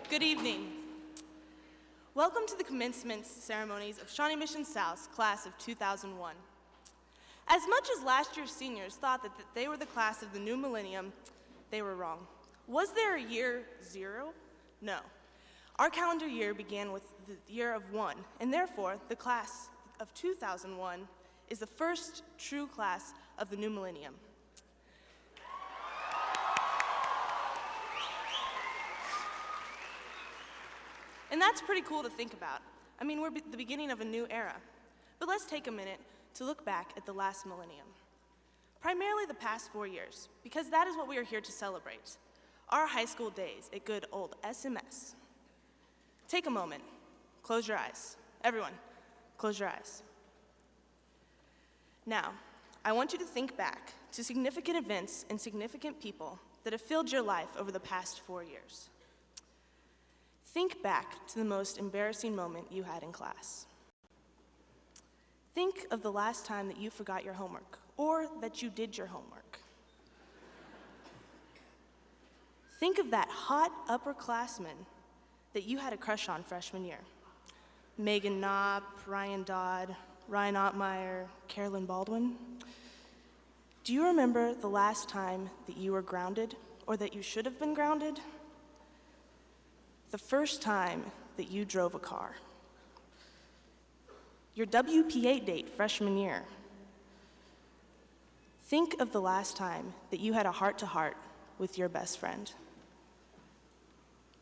Good evening. Welcome to the commencement ceremonies of Shawnee Mission South's class of 2001. As much as last year's seniors thought that they were the class of the new millennium, they were wrong. Was there a year 0? No. Our calendar year began with the year of 1, and therefore the class of 2001 is the first true class of the new millennium. And that's pretty cool to think about. I mean, we're the beginning of a new era. But let's take a minute to look back at the last millennium. Primarily the past 4 years, because that is what we are here to celebrate. Our high school days at good old SMS. Take a moment. Close your eyes. Everyone, close your eyes. Now, I want you to think back to significant events and significant people that have filled your life over the past 4 years. Think back to the most embarrassing moment you had in class. Think of the last time that you forgot your homework, or that you did your homework. Think of that hot upperclassman that you had a crush on freshman year. Megan Knopp, Ryan Dodd, Ryan Ottmeyer, Carolyn Baldwin. Do you remember the last time that you were grounded, or that you should have been grounded? The first time that you drove a car. Your WPA date freshman year. Think of the last time that you had a heart-to-heart with your best friend.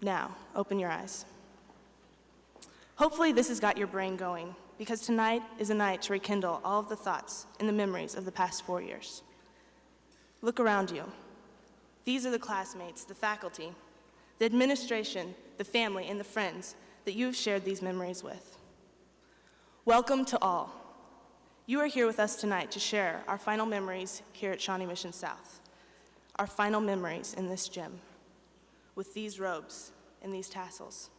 Now, open your eyes. Hopefully this has got your brain going, because tonight is a night to rekindle all of the thoughts and the memories of the past 4 years. Look around you. These are the classmates, the faculty, the administration, the family, and the friends that you have shared these memories with. Welcome to all. You are here with us tonight to share our final memories here at Shawnee Mission South, our final memories in this gym, with these robes and these tassels.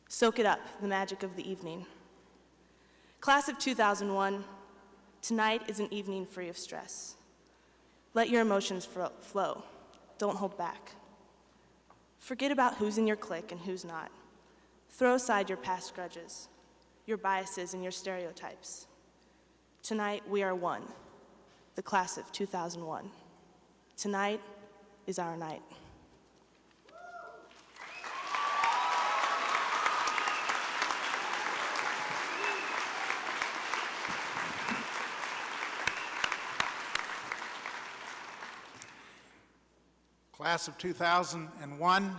Soak it up, the magic of the evening. Class of 2001, tonight is an evening free of stress. Let your emotions flow. Don't hold back. Forget about who's in your clique and who's not. Throw aside your past grudges, your biases, and your stereotypes. Tonight, we are one, the class of 2001. Tonight is our night. Class of 2001,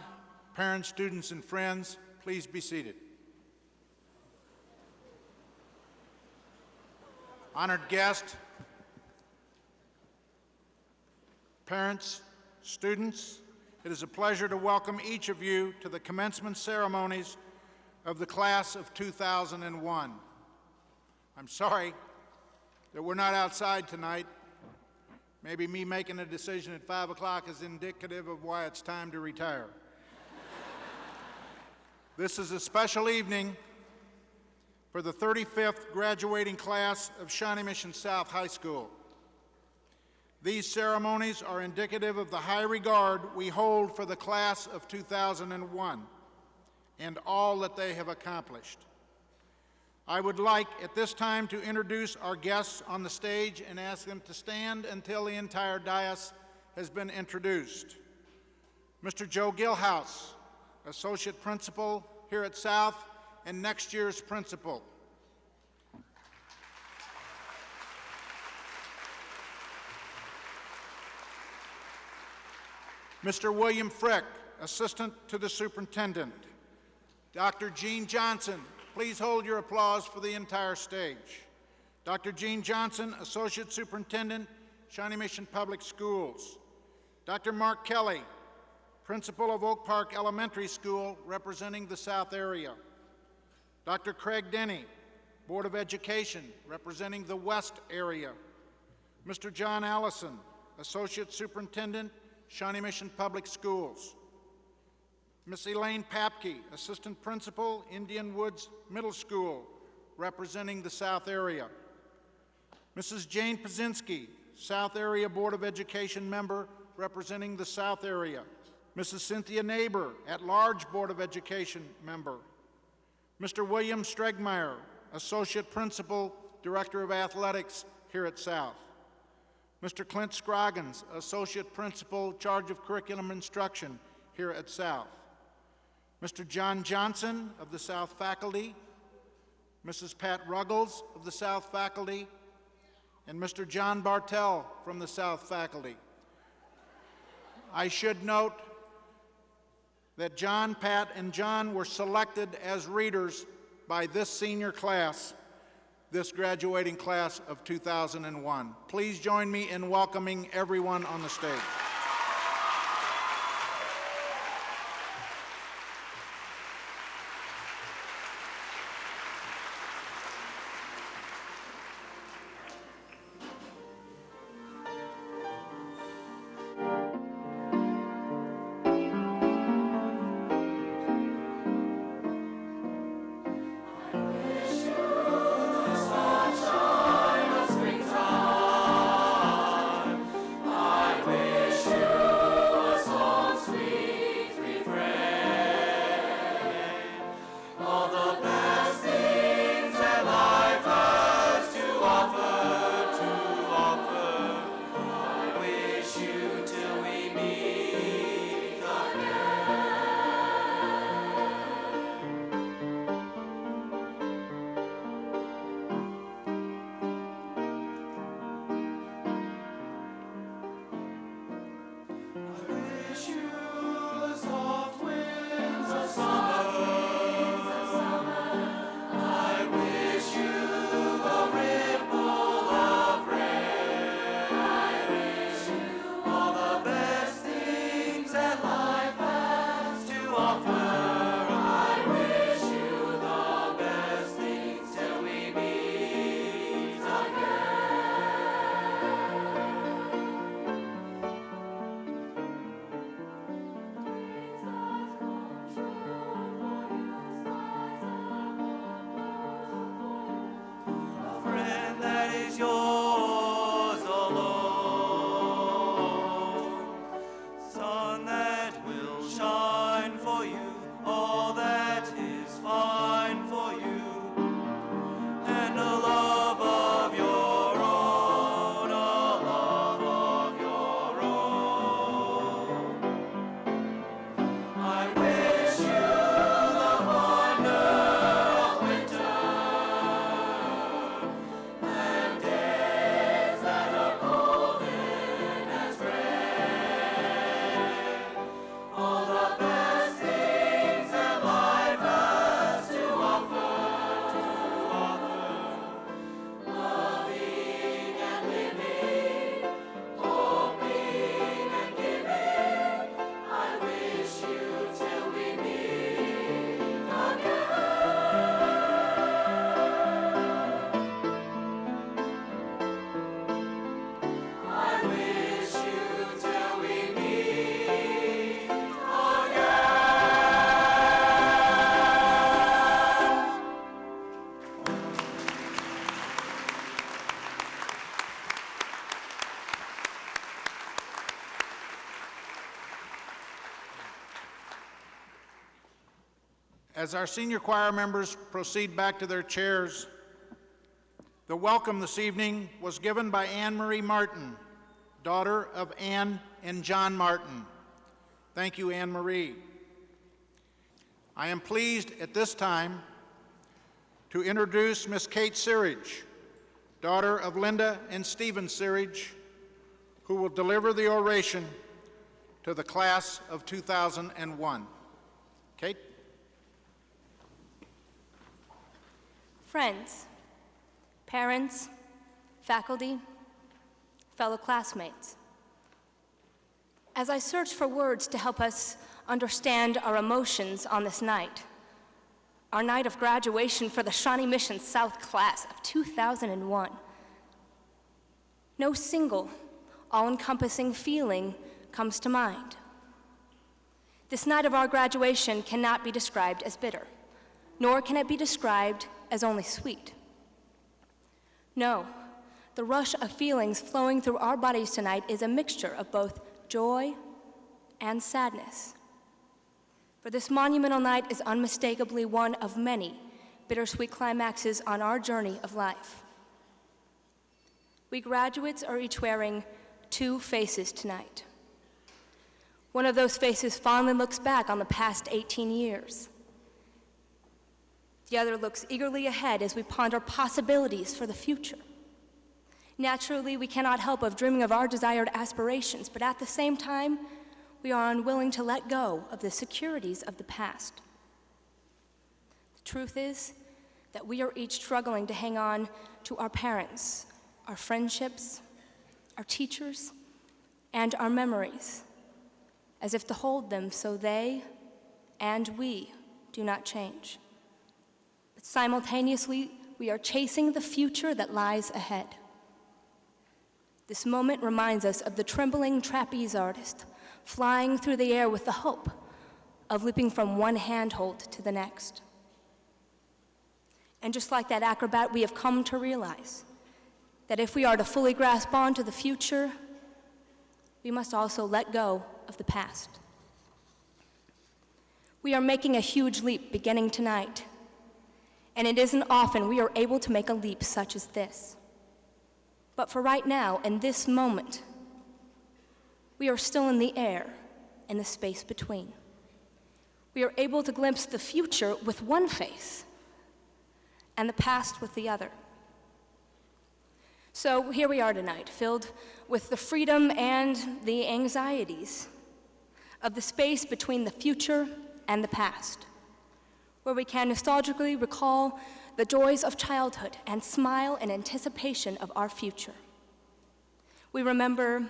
parents, students, and friends, please be seated. Honored guest, parents, students, it is a pleasure to welcome each of you to the commencement ceremonies of the class of 2001. I'm sorry that we're not outside tonight. Maybe me making a decision at 5 o'clock is indicative of why it's time to retire. This is a special evening for the 35th graduating class of Shawnee Mission South High School. These ceremonies are indicative of the high regard we hold for the class of 2001 and all that they have accomplished. I would like at this time to introduce our guests on the stage and ask them to stand until the entire dais has been introduced. Mr. Joe Gilhouse, Associate Principal here at South and next year's Principal. Mr. William Frick, Assistant to the Superintendent. Dr. Gene Johnson, please hold your applause for the entire stage. Dr. Gene Johnson, Associate Superintendent, Shawnee Mission Public Schools. Dr. Mark Kelly, Principal of Oak Park Elementary School, representing the South area. Dr. Craig Denny, Board of Education, representing the West area. Mr. John Allison, Associate Superintendent, Shawnee Mission Public Schools. Miss Elaine Papke, Assistant Principal, Indian Woods Middle School, representing the South area. Mrs. Jane Pazinski, South Area Board of Education member, representing the South area. Mrs. Cynthia Neighbor, at-large Board of Education member. Mr. William Stregmeyer, Associate Principal, Director of Athletics here at South. Mr. Clint Scroggins, Associate Principal, Charge of Curriculum Instruction here at South. Mr. John Johnson of the South Faculty, Mrs. Pat Ruggles of the South Faculty, and Mr. John Bartell from the South Faculty. I should note that John, Pat, and John were selected as readers by this senior class, this graduating class of 2001. Please join me in welcoming everyone on the stage. As our senior choir members proceed back to their chairs, the welcome this evening was given by Anne Marie Martin, daughter of Anne and John Martin. Thank you, Anne Marie. I am pleased at this time to introduce Miss Kate Searage, daughter of Linda and Stephen Searage, who will deliver the oration to the class of 2001. Kate? Friends, parents, faculty, fellow classmates. As I search for words to help us understand our emotions on this night, our night of graduation for the Shawnee Mission South class of 2001, no single, all-encompassing feeling comes to mind. This night of our graduation cannot be described as bitter, nor can it be described as only sweet. No, the rush of feelings flowing through our bodies tonight is a mixture of both joy and sadness. For this monumental night is unmistakably one of many bittersweet climaxes on our journey of life. We graduates are each wearing two faces tonight. One of those faces fondly looks back on the past 18 years. The other looks eagerly ahead as we ponder possibilities for the future. Naturally, we cannot help but dreaming of our desired aspirations, but at the same time, we are unwilling to let go of the securities of the past. The truth is that we are each struggling to hang on to our parents, our friendships, our teachers, and our memories, as if to hold them so they and we do not change. But simultaneously, we are chasing the future that lies ahead. This moment reminds us of the trembling trapeze artist flying through the air with the hope of leaping from one handhold to the next. And just like that acrobat, we have come to realize that if we are to fully grasp on to the future, we must also let go of the past. We are making a huge leap beginning tonight, and it isn't often we are able to make a leap such as this. But for right now, in this moment, we are still in the air and the space between. We are able to glimpse the future with one face and the past with the other. So here we are tonight, filled with the freedom and the anxieties of the space between the future and the past, where we can nostalgically recall the joys of childhood and smile in anticipation of our future. We remember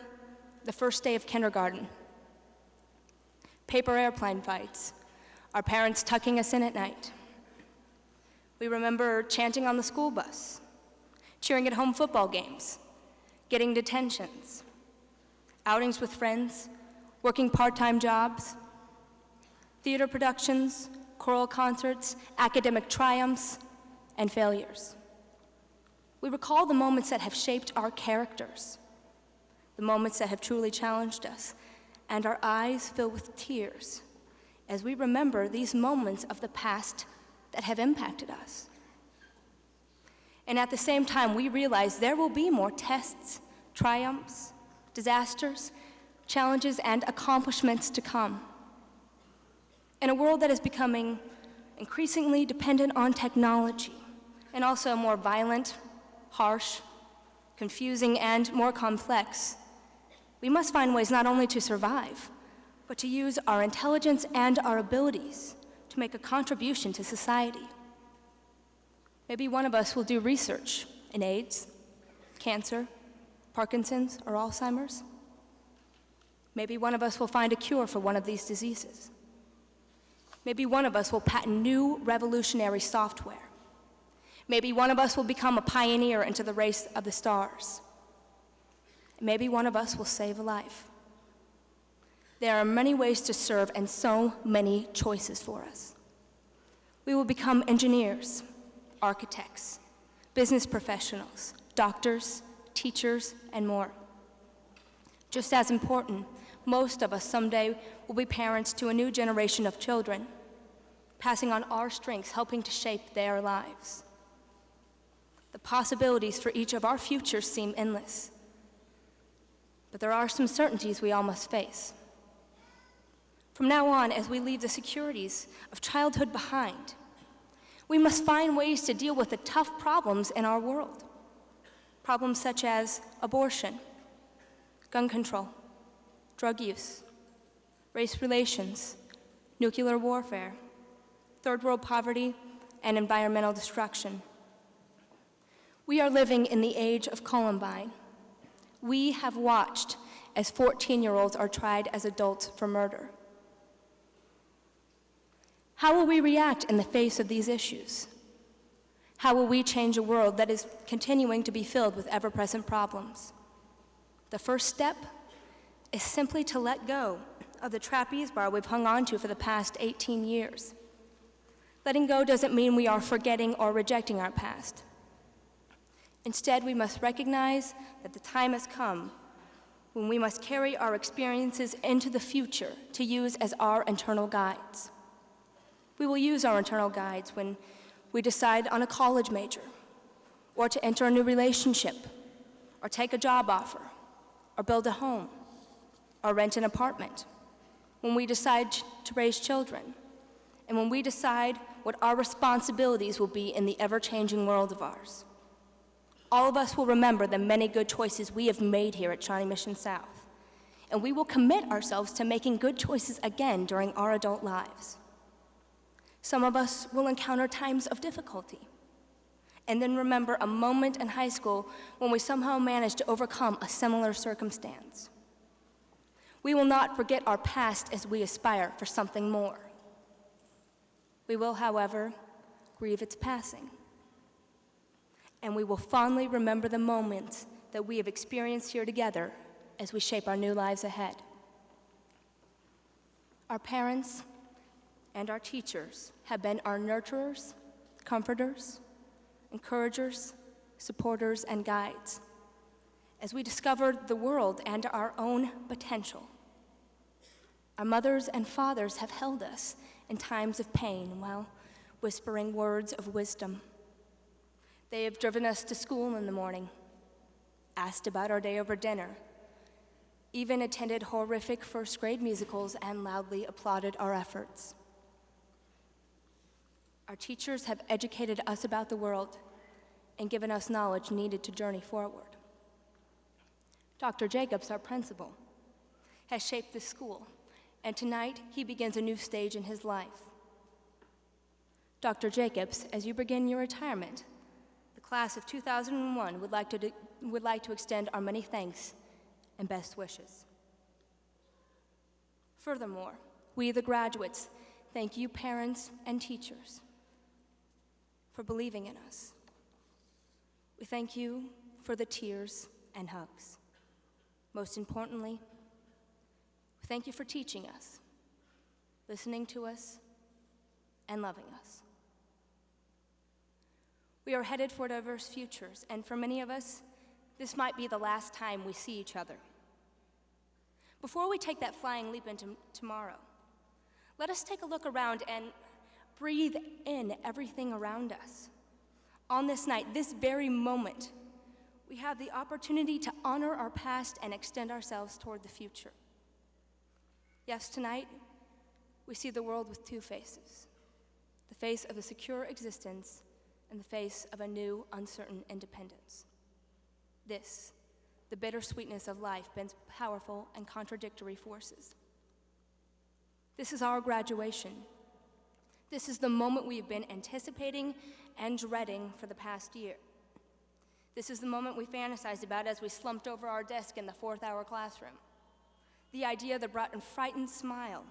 the first day of kindergarten, paper airplane fights, our parents tucking us in at night. We remember chanting on the school bus, cheering at home football games, getting detentions, outings with friends, working part-time jobs, theater productions, choral concerts, academic triumphs, and failures. We recall the moments that have shaped our characters, the moments that have truly challenged us, and our eyes fill with tears as we remember these moments of the past that have impacted us. And at the same time, we realize there will be more tests, triumphs, disasters, challenges, and accomplishments to come. In a world that is becoming increasingly dependent on technology, and also more violent, harsh, confusing, and more complex, we must find ways not only to survive, but to use our intelligence and our abilities to make a contribution to society. Maybe one of us will do research in AIDS, cancer, Parkinson's, or Alzheimer's. Maybe one of us will find a cure for one of these diseases. Maybe one of us will patent new revolutionary software. Maybe one of us will become a pioneer into the race of the stars. Maybe one of us will save a life. There are many ways to serve and so many choices for us. We will become engineers, architects, business professionals, doctors, teachers, and more. Just as important, most of us someday will be parents to a new generation of children, passing on our strengths, helping to shape their lives. The possibilities for each of our futures seem endless, but there are some certainties we all must face. From now on, as we leave the securities of childhood behind, we must find ways to deal with the tough problems in our world. Problems such as abortion, gun control, drug use, race relations, nuclear warfare, third world poverty, and environmental destruction. We are living in the age of Columbine. We have watched as 14-year-olds are tried as adults for murder. How will we react in the face of these issues? How will we change a world that is continuing to be filled with ever-present problems? The first step is simply to let go of the trapeze bar we've hung on to for the past 18 years. Letting go doesn't mean we are forgetting or rejecting our past. Instead, we must recognize that the time has come when we must carry our experiences into the future to use as our internal guides. We will use our internal guides when we decide on a college major, or to enter a new relationship, or take a job offer, or build a home, or rent an apartment, when we decide to raise children, and when we decide what our responsibilities will be in the ever-changing world of ours. All of us will remember the many good choices we have made here at Shawnee Mission South, and we will commit ourselves to making good choices again during our adult lives. Some of us will encounter times of difficulty, and then remember a moment in high school when we somehow managed to overcome a similar circumstance. We will not forget our past as we aspire for something more. We will, however, grieve its passing. And we will fondly remember the moments that we have experienced here together as we shape our new lives ahead. Our parents and our teachers have been our nurturers, comforters, encouragers, supporters, and guides as we discovered the world and our own potential. Our mothers and fathers have held us in times of pain while whispering words of wisdom. They have driven us to school in the morning, asked about our day over dinner, even attended horrific first grade musicals and loudly applauded our efforts. Our teachers have educated us about the world and given us knowledge needed to journey forward. Dr. Jacobs, our principal, has shaped this school, and tonight he begins a new stage in his life. Dr. Jacobs, as you begin your retirement, the class of 2001 would like to extend our many thanks and best wishes. Furthermore, we, the graduates, thank you, parents and teachers, for believing in us. We thank you for the tears and hugs. Most importantly, we thank you for teaching us, listening to us, and loving us. We are headed for diverse futures, and for many of us, this might be the last time we see each other. Before we take that flying leap into tomorrow, let us take a look around and breathe in everything around us. On this night, this very moment, we have the opportunity to honor our past and extend ourselves toward the future. Yes, tonight, we see the world with two faces: the face of a secure existence and the face of a new, uncertain independence. This, the bittersweetness of life, bends powerful and contradictory forces. This is our graduation. This is the moment we've been anticipating and dreading for the past year. This is the moment we fantasized about as we slumped over our desk in the fourth-hour classroom. The idea that brought a frightened smile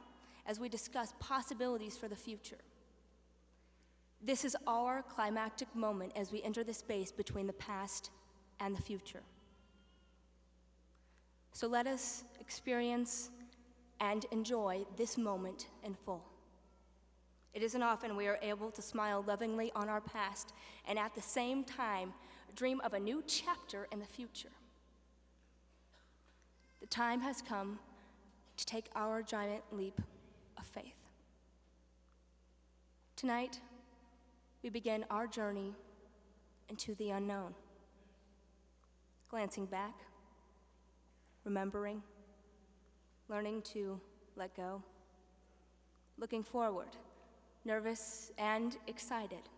as we discussed possibilities for the future. This is our climactic moment as we enter the space between the past and the future. So let us experience and enjoy this moment in full. It isn't often we are able to smile lovingly on our past and at the same time dream of a new chapter in the future. The time has come to take our giant leap of faith. Tonight, we begin our journey into the unknown. Glancing back, remembering, learning to let go, looking forward, nervous and excited.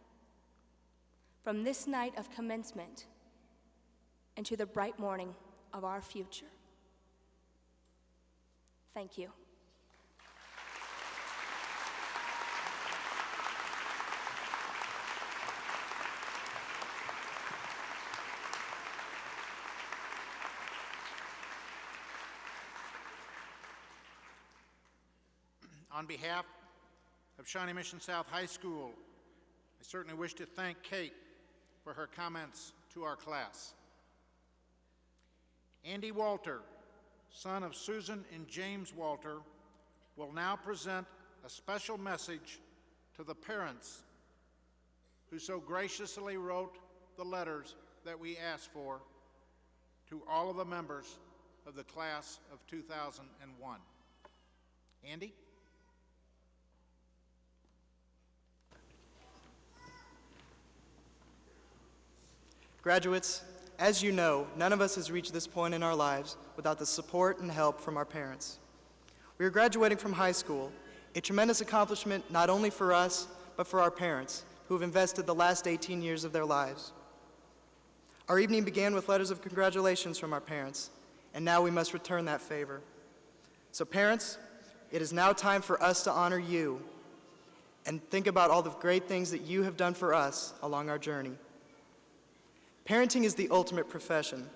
From this night of commencement into the bright morning of our future. Thank you. On behalf of Shawnee Mission South High School, I certainly wish to thank Kate for her comments to our class. Andy Walter, son of Susan and James Walter, will now present a special message to the parents who so graciously wrote the letters that we asked for to all of the members of the class of 2001. Andy? Graduates, as you know, none of us has reached this point in our lives without the support and help from our parents. We are graduating from high school, a tremendous accomplishment not only for us, but for our parents, who have invested the last 18 years of their lives. Our evening began with letters of congratulations from our parents, and now we must return that favor. So parents, it is now time for us to honor you and think about all the great things that you have done for us along our journey. Parenting is the ultimate profession.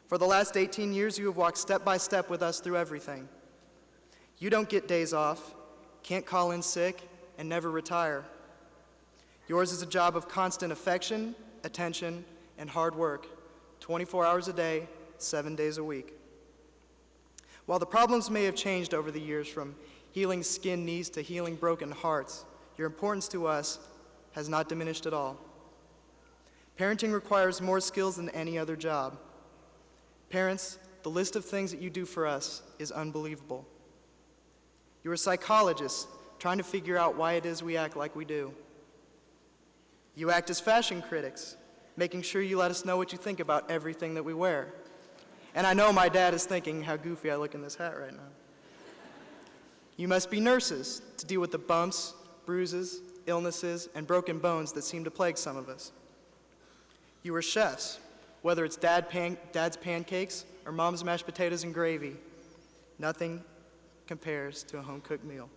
For the last 18 years, you have walked step by step with us through everything. You don't get days off, can't call in sick, and never retire. Yours is a job of constant affection, attention, and hard work, 24 hours a day, 7 days a week. While the problems may have changed over the years, from healing skinned knees to healing broken hearts, your importance to us has not diminished at all. Parenting requires more skills than any other job. Parents, the list of things that you do for us is unbelievable. You're a psychologist trying to figure out why it is we act like we do. You act as fashion critics, making sure you let us know what you think about everything that we wear. And I know my dad is thinking how goofy I look in this hat right now. You must be nurses to deal with the bumps, bruises, illnesses, and broken bones that seem to plague some of us. You are chefs, whether it's dad's pancakes or mom's mashed potatoes and gravy. Nothing compares to a home-cooked meal.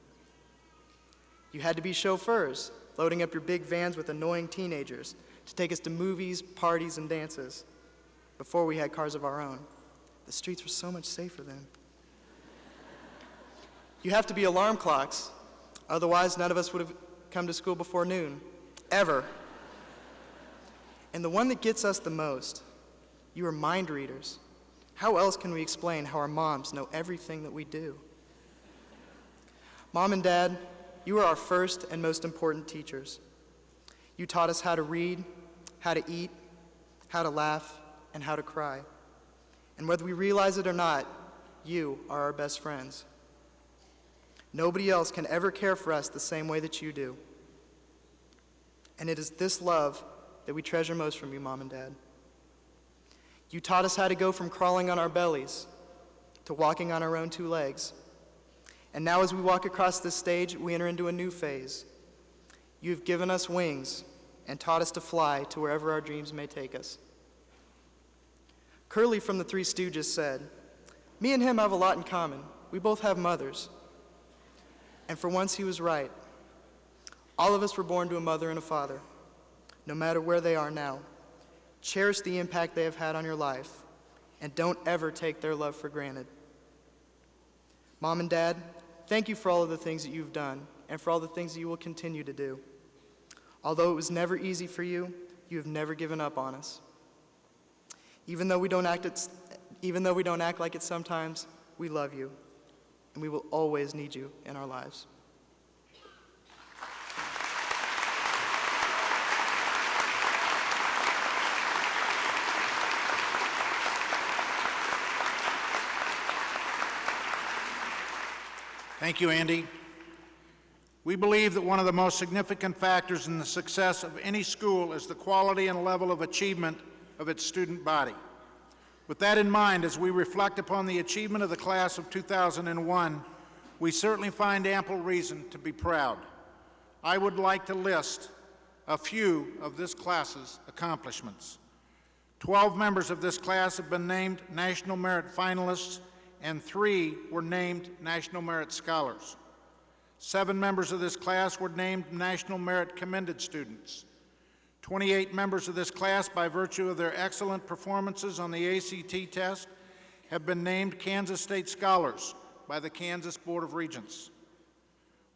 You had to be chauffeurs, loading up your big vans with annoying teenagers to take us to movies, parties, and dances before we had cars of our own. The streets were so much safer then. You have to be alarm clocks, otherwise none of us would have come to school before noon, ever. And the one that gets us the most, you are mind readers. How else can we explain how our moms know everything that we do? Mom and Dad, you are our first and most important teachers. You taught us how to read, how to eat, how to laugh, and how to cry. And whether we realize it or not, you are our best friends. Nobody else can ever care for us the same way that you do. And it is this love that we treasure most from you, Mom and Dad. You taught us how to go from crawling on our bellies to walking on our own two legs. And now as we walk across this stage, we enter into a new phase. You've given us wings and taught us to fly to wherever our dreams may take us. Curly from the Three Stooges said, "Me and him have a lot in common. We both have mothers." And for once he was right. All of us were born to a mother and a father. No matter where they are now, cherish the impact they have had on your life, and don't ever take their love for granted. Mom and Dad, thank you for all of the things that you've done, and for all the things that you will continue to do. Although it was never easy for you, you have never given up on us. Even though we don't act like it sometimes, we love you, and we will always need you in our lives. Thank you, Andy. We believe that one of the most significant factors in the success of any school is the quality and level of achievement of its student body. With that in mind, as we reflect upon the achievement of the class of 2001, we certainly find ample reason to be proud. I would like to list a few of this class's accomplishments. 12 members of this class have been named National Merit Finalists, and 3 were named National Merit Scholars. 7 members of this class were named National Merit Commended Students. 28 members of this class, by virtue of their excellent performances on the ACT test, have been named Kansas State Scholars by the Kansas Board of Regents.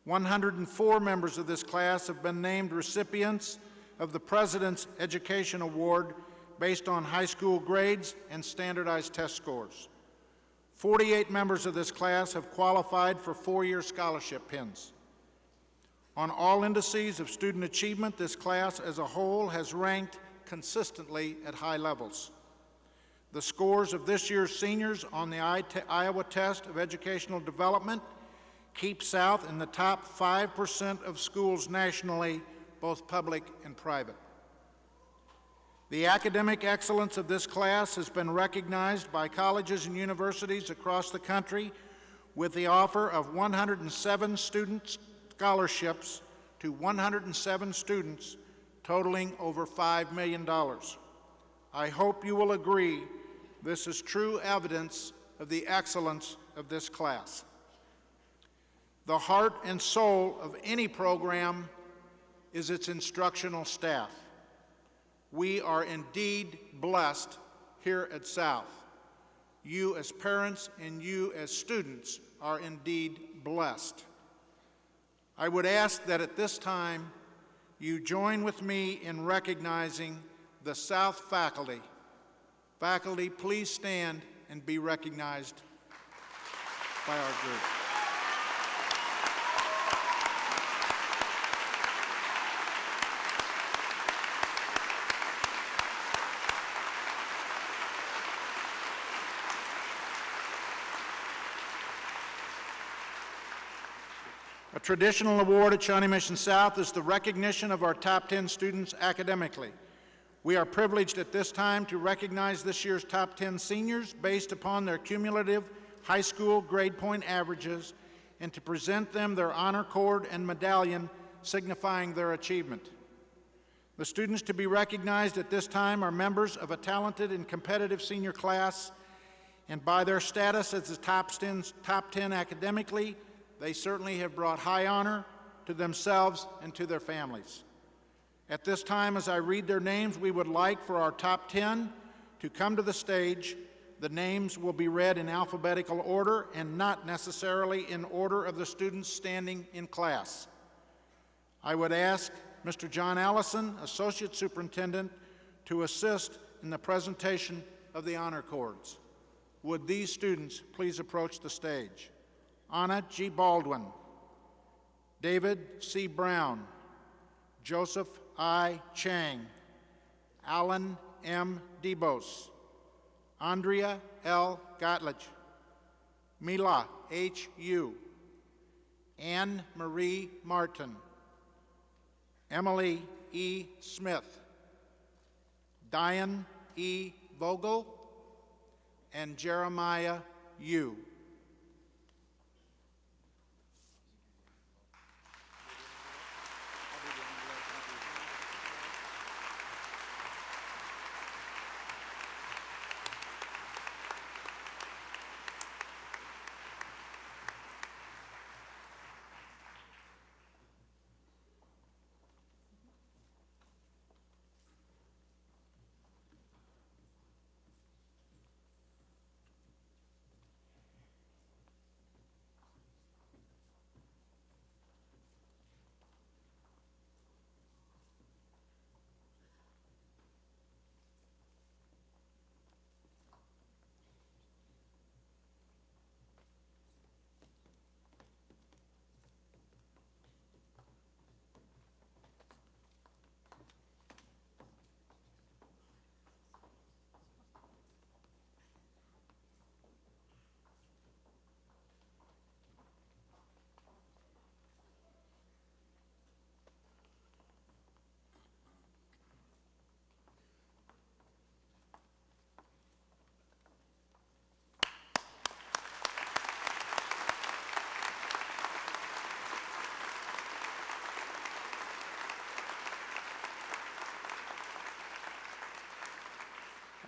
104 members of this class have been named recipients of the President's Education Award based on high school grades and standardized test scores. 48 members of this class have qualified for 4-year scholarship pins. On all indices of student achievement, this class as a whole has ranked consistently at high levels. The scores of this year's seniors on the Iowa Test of Educational Development keep South in the top 5% of schools nationally, both public and private. The academic excellence of this class has been recognized by colleges and universities across the country with the offer of 107 student scholarships to 107 students, totaling over $5 million. I hope you will agree this is true evidence of the excellence of this class. The heart and soul of any program is its instructional staff. We are indeed blessed here at South. You as parents and you as students are indeed blessed. I would ask that at this time you join with me in recognizing the South faculty. Faculty, please stand and be recognized by our group. A traditional award at Shawnee Mission South is the recognition of our top 10 students academically. We are privileged at this time to recognize this year's top 10 seniors based upon their cumulative high school grade point averages and to present them their honor cord and medallion signifying their achievement. The students to be recognized at this time are members of a talented and competitive senior class, and by their status as the top 10 academically, they certainly have brought high honor to themselves and to their families. At this time, as I read their names, we would like for our top 10 to come to the stage. The names will be read in alphabetical order and not necessarily in order of the students standing in class. I would ask Mr. John Allison, Associate Superintendent, to assist in the presentation of the honor cords. Would these students please approach the stage? Anna G. Baldwin, David C. Brown, Joseph I. Chang, Alan M. Debos, Andrea L. Gottlich, Mila H. Yu, Anne Marie Martin, Emily E. Smith, Diane E. Vogel, and Jeremiah Yu.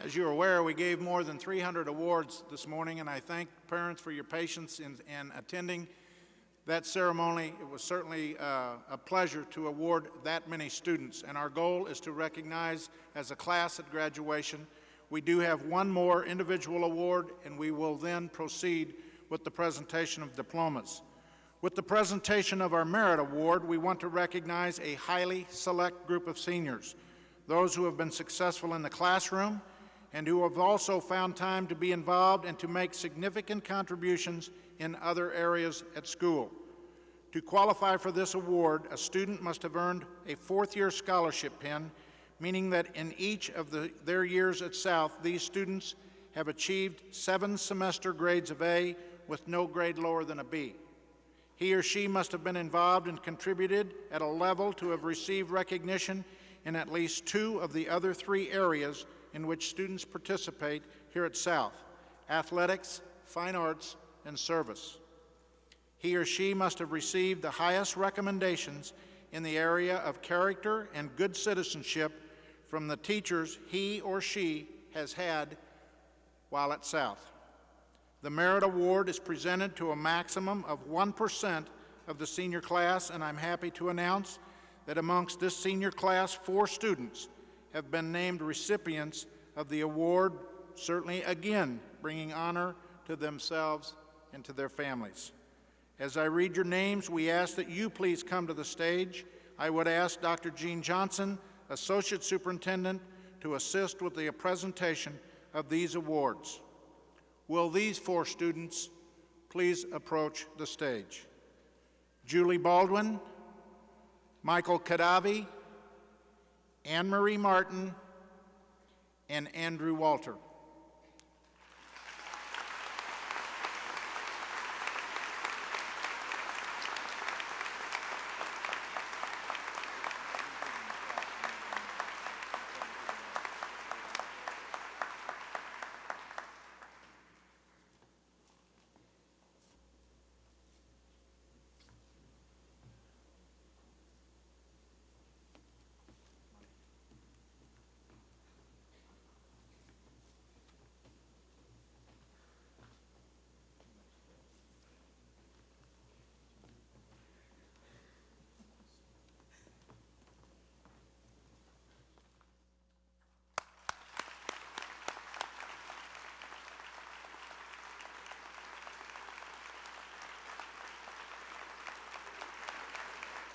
As you're aware, we gave more than 300 awards this morning, and I thank parents for your patience in attending that ceremony. It was certainly a pleasure to award that many students, and our goal is to recognize as a class at graduation. We do have one more individual award, and we will then proceed with the presentation of diplomas. With the presentation of our Merit Award, we want to recognize a highly select group of seniors, those who have been successful in the classroom and who have also found time to be involved and to make significant contributions in other areas at school. To qualify for this award, a student must have earned a fourth-year scholarship pin, meaning that in each of their years at South, these students have achieved 7 semester grades of A with no grade lower than a B. He or she must have been involved and contributed at a level to have received recognition in at least 2 of the other 3 areas in which students participate here at South: athletics, fine arts, and service. He or she must have received the highest recommendations in the area of character and good citizenship from the teachers he or she has had while at South. The Merit Award is presented to a maximum of 1% of the senior class, and I'm happy to announce that amongst this senior class, 4 students have been named recipients of the award, certainly again bringing honor to themselves and to their families. As I read your names, we ask that you please come to the stage. I would ask Dr. Jean Johnson, Associate Superintendent, to assist with the presentation of these awards. Will these 4 students please approach the stage? Julie Baldwin, Michael Kadavi, Anne-Marie Martin, and Andrew Walter.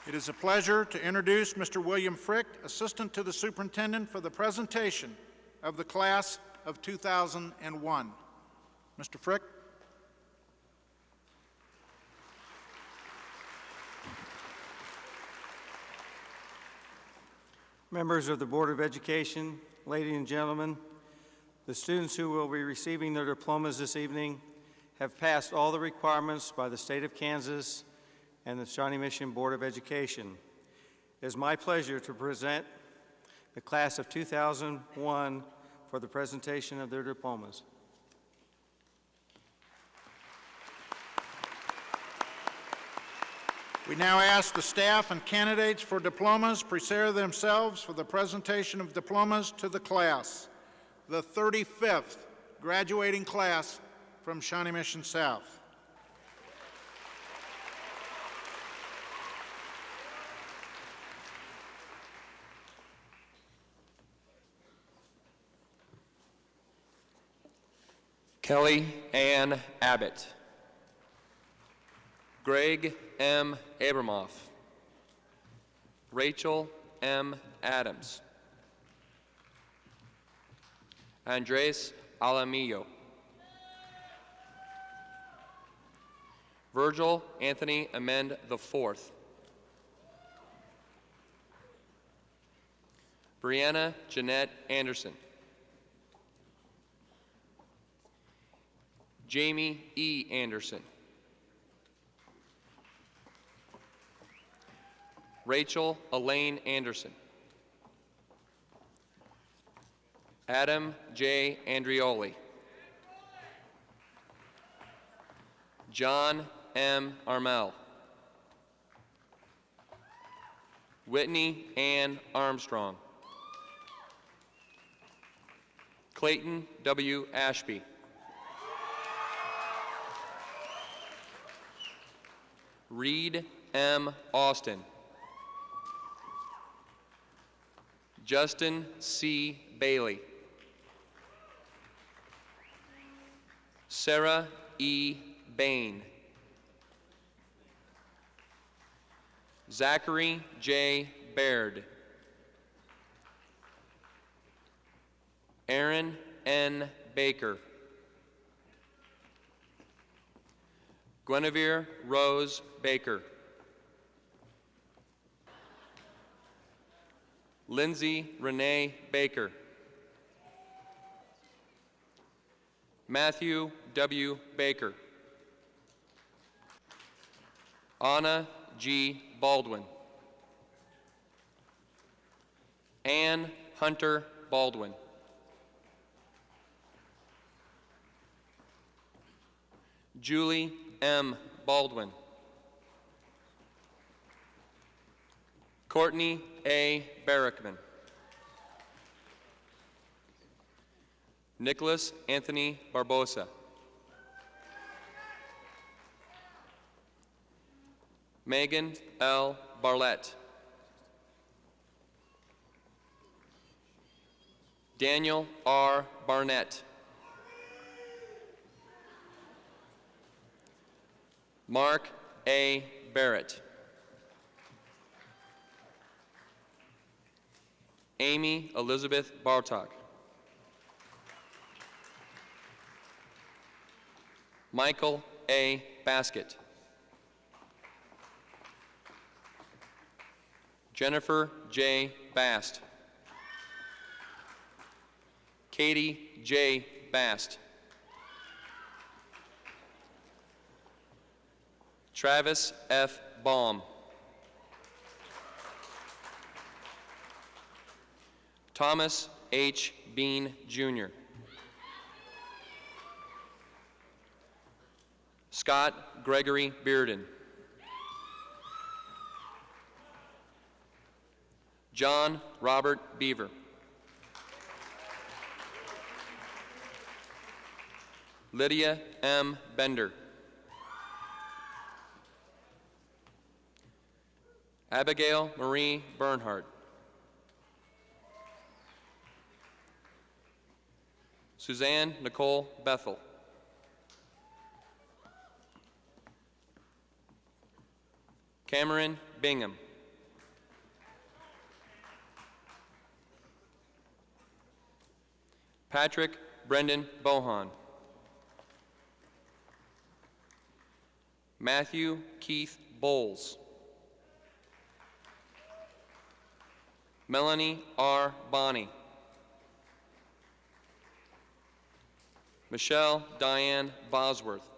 It is a pleasure to introduce Mr. William Frick, Assistant to the Superintendent, for the presentation of the class of 2001. Mr. Frick. Members of the Board of Education, ladies and gentlemen, the students who will be receiving their diplomas this evening have passed all the requirements by the state of Kansas and the Shawnee Mission Board of Education. It is my pleasure to present the class of 2001 for the presentation of their diplomas. We now ask the staff and candidates for diplomas prepare themselves for the presentation of diplomas to the class, the 35th graduating class from Shawnee Mission South. Kelly Ann Abbott, Greg M. Abramoff, Rachel M. Adams, Andres Alamillo, Virgil Anthony Amend IV, Brianna Jeanette Anderson, Jamie E. Anderson, Rachel Elaine Anderson, Adam J. Andrioli, John M. Armel, Whitney Ann Armstrong, Clayton W. Ashby, Reed M. Austin, Justin C. Bailey, Sarah E. Bain, Zachary J. Baird, Aaron N. Baker, Guinevere Rose Baker, Lindsay Renee Baker, Matthew W. Baker. Anna G. Baldwin. Ann Hunter Baldwin. Julie M. Baldwin. Courtney A. Barrickman. Nicholas Anthony Barbosa. Megan L. Barlett. Daniel R. Barnett. Mark A. Barrett. Amy Elizabeth Bartok. Michael A. Baskett. Jennifer J. Bast. Katie J. Bast. Travis F. Baum. Thomas H. Bean, Jr. Scott Gregory Bearden. John Robert Beaver. Lydia M. Bender. Abigail Marie Bernhardt. Suzanne Nicole Bethel. Cameron Bingham. Patrick Brendan Bohan. Matthew Keith Bowles. Melanie R. Bonney. Michelle Diane Bosworth.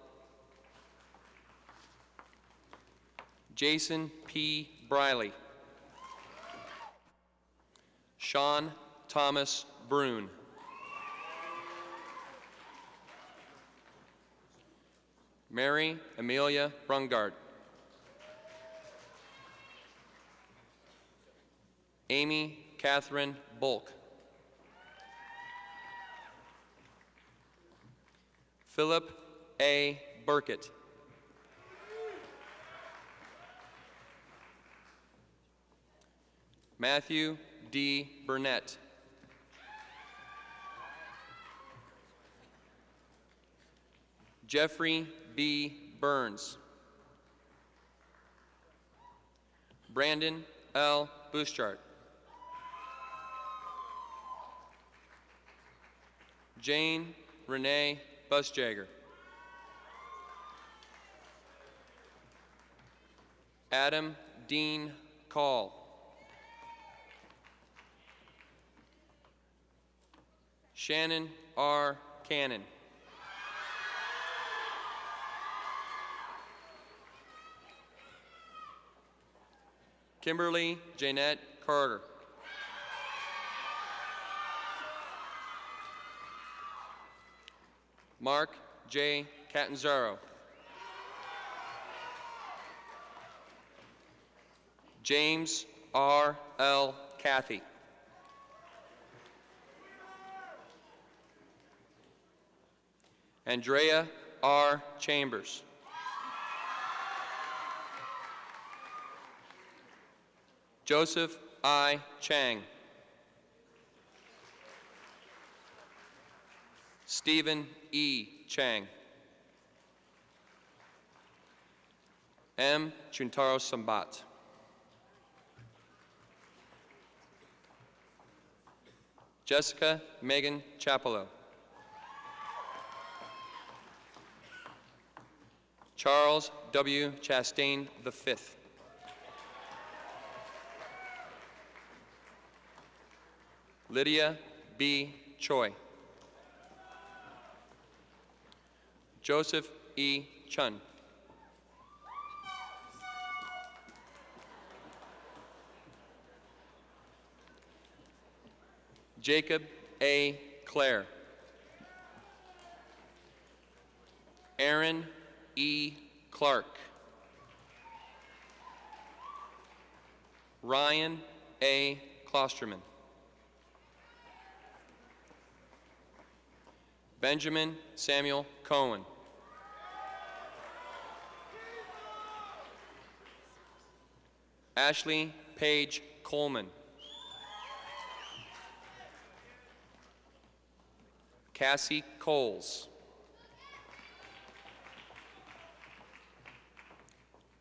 Jason P. Briley. Sean Thomas Brune. Mary Amelia Brungart. Amy Catherine Bulk. Philip A. Burkett. Matthew D. Burnett. Jeffrey B. Burns. Brandon L. Buschart. Jane Renee Busjagger. Adam Dean Call. Shannon R. Cannon. Kimberly Janette Carter. Mark J. Catanzaro. James R. L. Cathy. Andrea R. Chambers. Joseph I. Chang. Stephen E. Chang. M. Chuntaro Sambat. Jessica Megan Chapello. Charles W. Chastain V. Lydia B. Choi. Joseph E. Chun. Jacob A. Clare. Aaron E. Clark. Ryan A. Klosterman. Benjamin Samuel Cohen. Ashley Paige Coleman. Cassie Coles.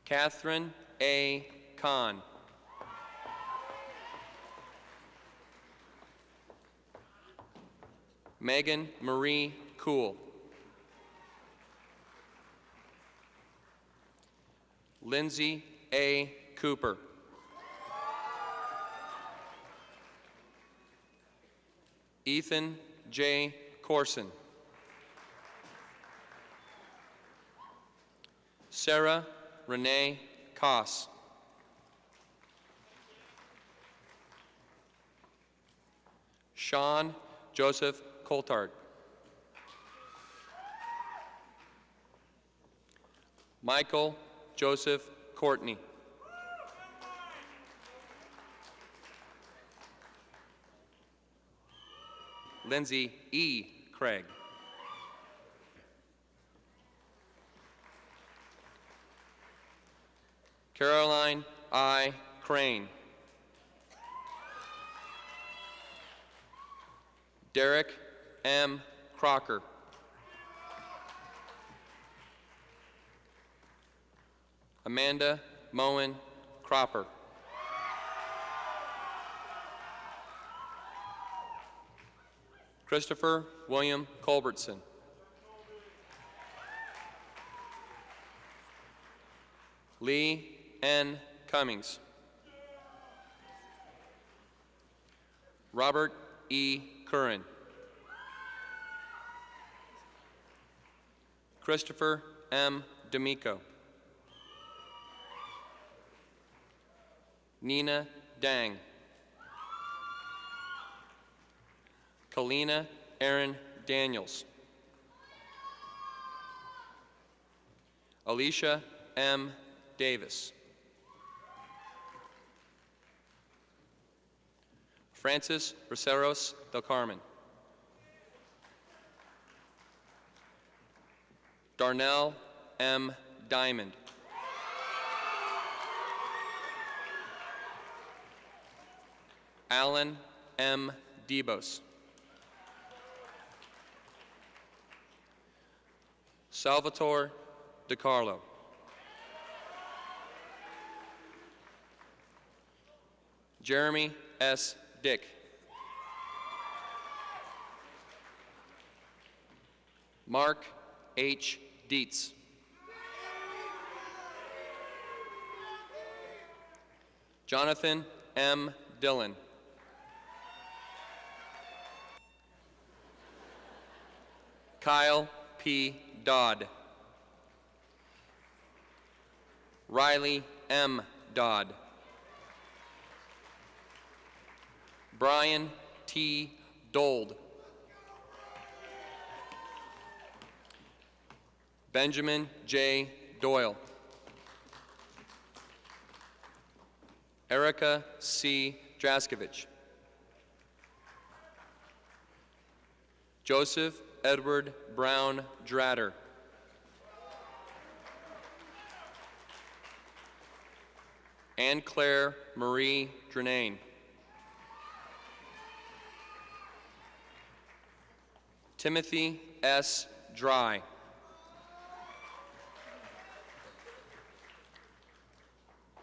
Catherine A. Kahn. Megan Marie Cool. Lindsay A. Cooper. Ethan J. Corson. Sarah Renee Koss. Sean Joseph Coulthard. Michael Joseph Courtney. Lindsay E. Craig. Caroline I. Crane. Derek M. Crocker. Amanda Moen Cropper. Christopher William Culbertson. Lee N. Cummings. Robert E. Curran. Christopher M. D'Amico. Nina Dang. Kalina Aaron Daniels. Alicia M. Davis. Francis Roseros del Carmen. Darnell M. Diamond. Alan M. Debos. Salvatore DiCarlo. Jeremy S. Dick. Mark H. Dietz. Jonathan M. Dillon. Kyle P. Dodd. Riley M. Dodd. Brian T. Dold. Benjamin J. Doyle. Erica C. Draskevich. Joseph Edward Brown Dratter. Anne Claire Marie Drenane. Timothy S. Dry.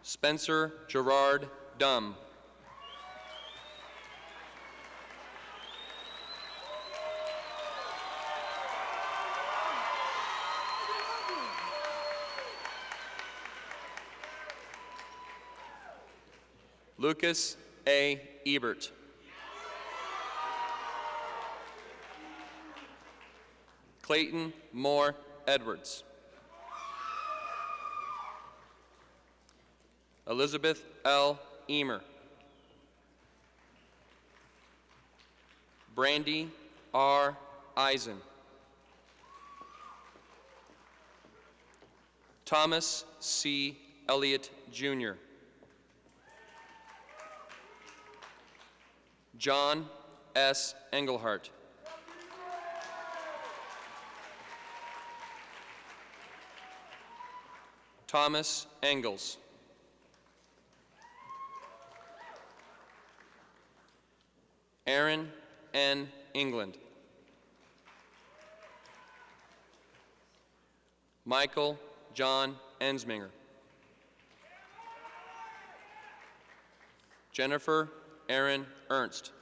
Spencer Gerard Dumb. Lucas A. Ebert. Clayton Moore Edwards. Elizabeth L. Emer. Brandy R. Eisen. Thomas C. Elliott, Jr. John S. Engelhart. Thomas Engels. Aaron N. England. Michael John Ensminger. Jennifer Erin Ernst.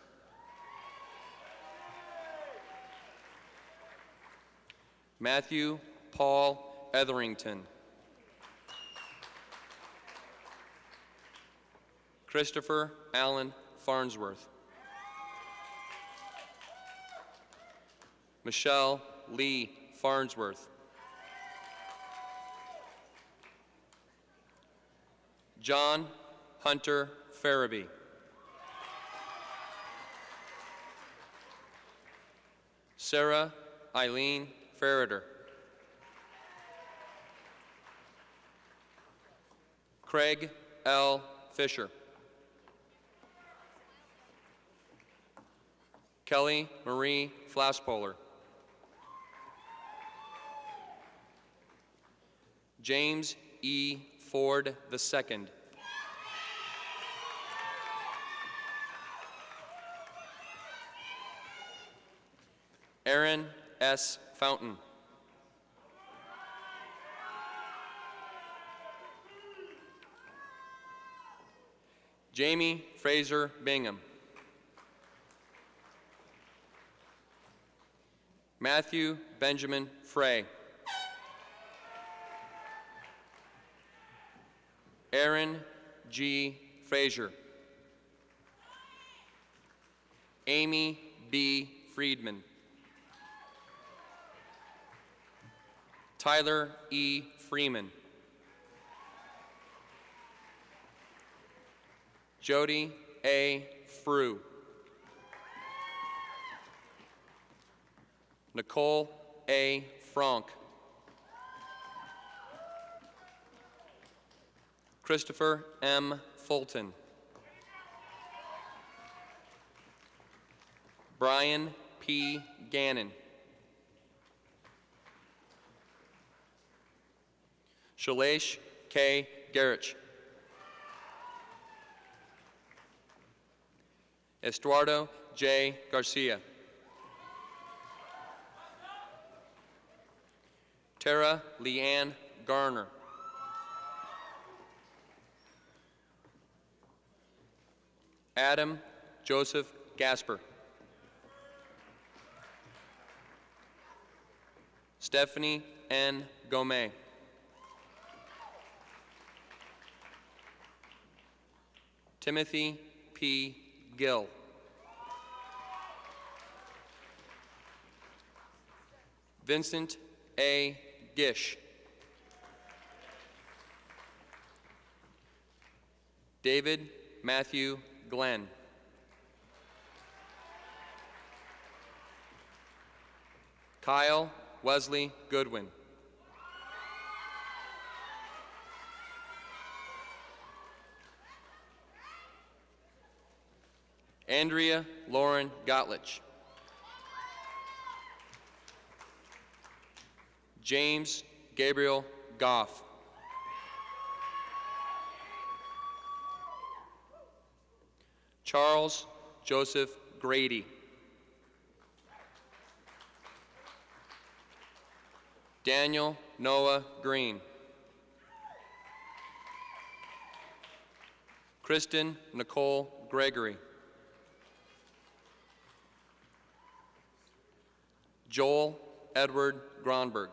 Matthew Paul Etherington. Christopher Allen Farnsworth. Michelle Lee Farnsworth. John Hunter Farabee. Sarah Eileen Ferreter. Craig L. Fisher. Kelly Marie Flaspohler. James E. Ford II. Aaron S. Fountain. Jamie Fraser Bingham. Matthew Benjamin Frey. Aaron G. Frazier. Amy B. Friedman. Tyler E. Freeman. Jody A. Frew. Nicole A. Frank. Christopher M. Fulton. Brian P. Gannon. Shailesh K. Garich. Estuardo J. Garcia. Tara Leanne Garner. Adam Joseph Gasper. Stephanie N. Gomez. Timothy P. Gill. Vincent A. Gish. David Matthew Glenn. Kyle Wesley Goodwin. Andrea Lauren Gottlich. James Gabriel Goff. Charles Joseph Grady. Daniel Noah Green. Kristen Nicole Gregory. Joel Edward Gronberg.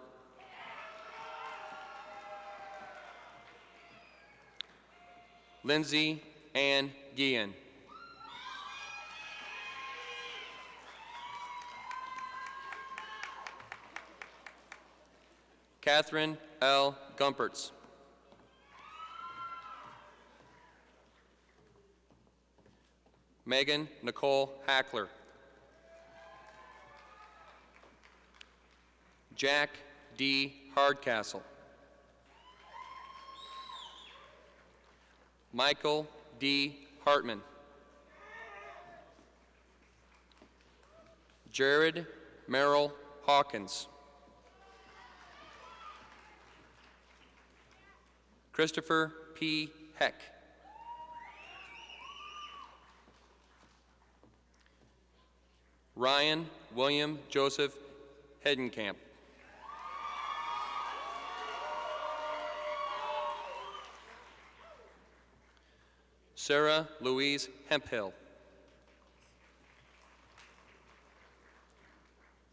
Lindsay Ann Guillen. Catherine L. Gumpertz. Megan Nicole Hackler. Jack D. Hardcastle. Michael D. Hartman. Jared Merrill Hawkins. Christopher P. Heck. Ryan William Joseph Hedenkamp. Sarah Louise Hemphill.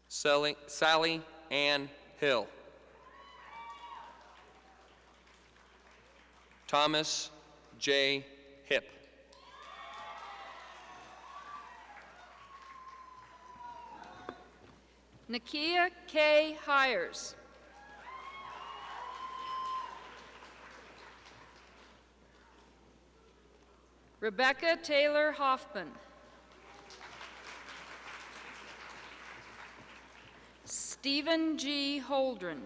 Sally Ann Hill. Thomas J. Hipp. Nakia K. Hires. Rebecca Taylor Hoffman. Stephen G. Holdren.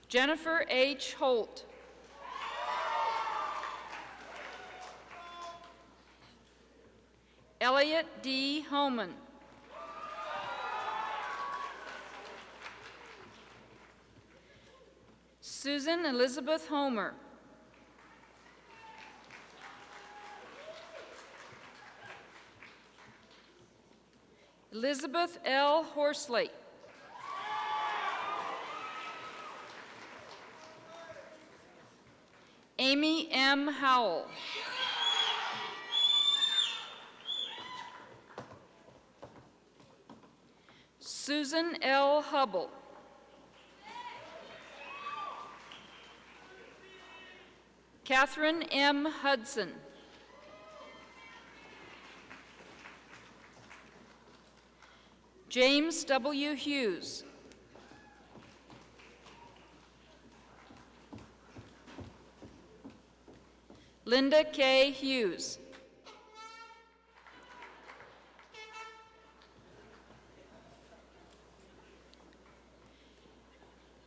Jennifer H. Holt. Elliot D. Homan. Susan Elizabeth Homer. Elizabeth L. Horsley. Amy M. Howell. Susan L. Hubble. Catherine M. Hudson. James W. Hughes. Linda K. Hughes.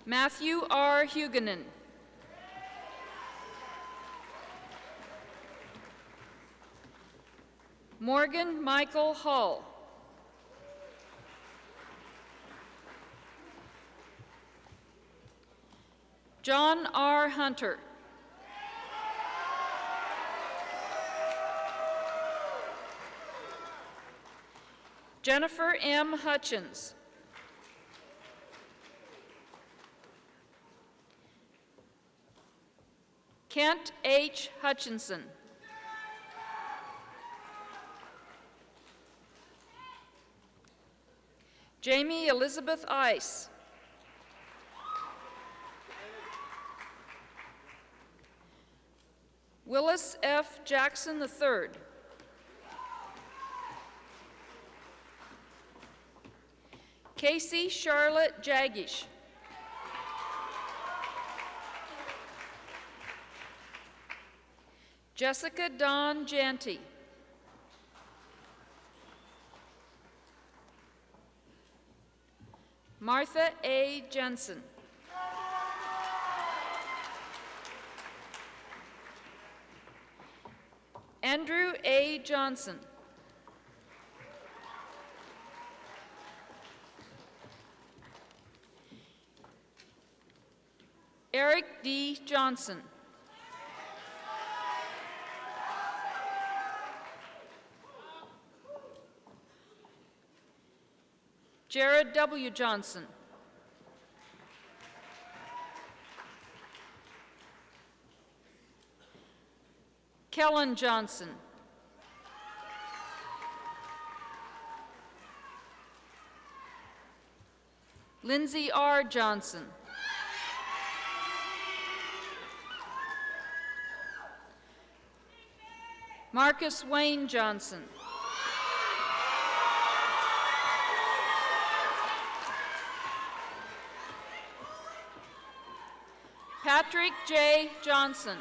Matthew R. Huguenin. Morgan Michael Hull. John R. Hunter. Jennifer M. Hutchins. Kent H. Hutchinson. Jamie Elizabeth Ice. Willis F. Jackson III. Casey Charlotte Jagish. Jessica Dawn Janty. Martha A. Jensen. Andrew A. Johnson. Eric D. Johnson. Jared W. Johnson. Kellen Johnson. Lindsay R. Johnson. Marcus Wayne Johnson. Patrick J. Johnson.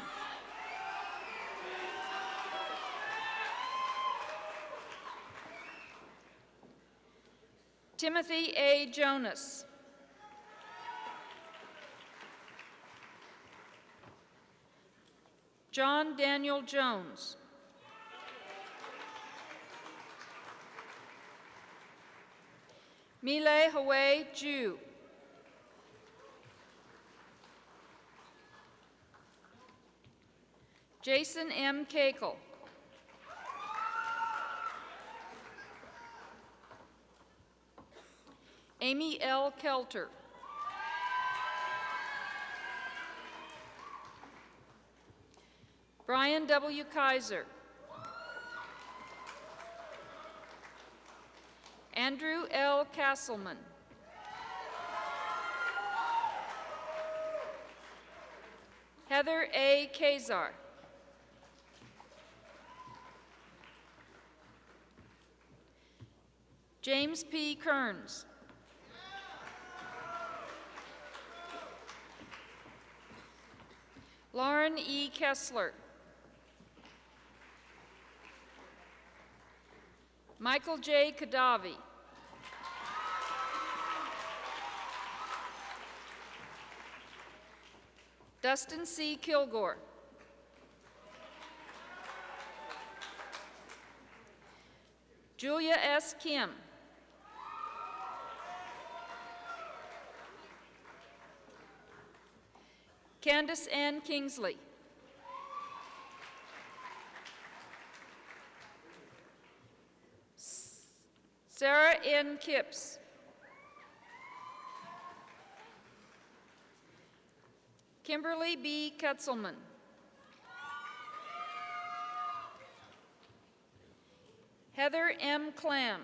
Timothy A. Jonas. John Daniel Jones. Mile Hawaii Ju. Jason M. Kakel. Amy L. Kelter. Brian W. Kaiser. Andrew L. Castleman. Heather A. Kazar. James P. Kearns. Lauren E. Kessler. Michael J. Kadavi. Dustin C. Kilgore. Julia S. Kim. Candace N. Kingsley. Sarah N. Kipps. Kimberly B. Kutzelman. Heather M. Clam.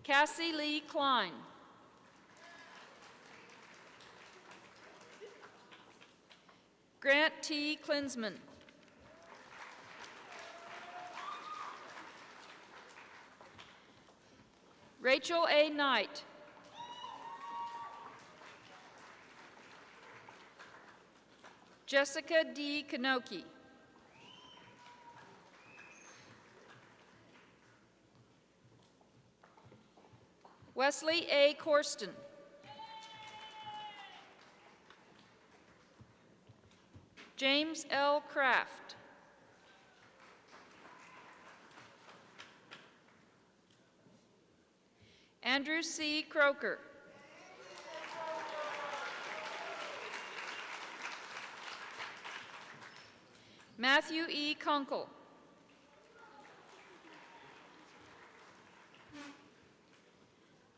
Cassie Lee Klein. Grant T. Klinsman. Rachel A. Knight. Jessica D. Kanoki. Wesley A. Corsten. James L. Kraft. Andrew C. Croker. Matthew E. Kunkel.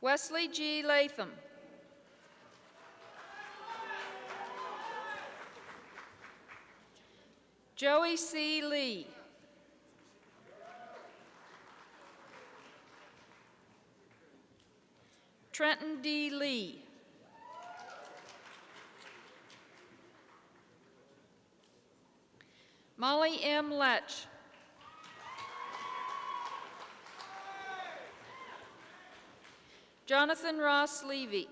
Wesley G. Latham. Joey C. Lee. Trenton D. Lee. Molly M. Letch. Jonathan Ross Levy.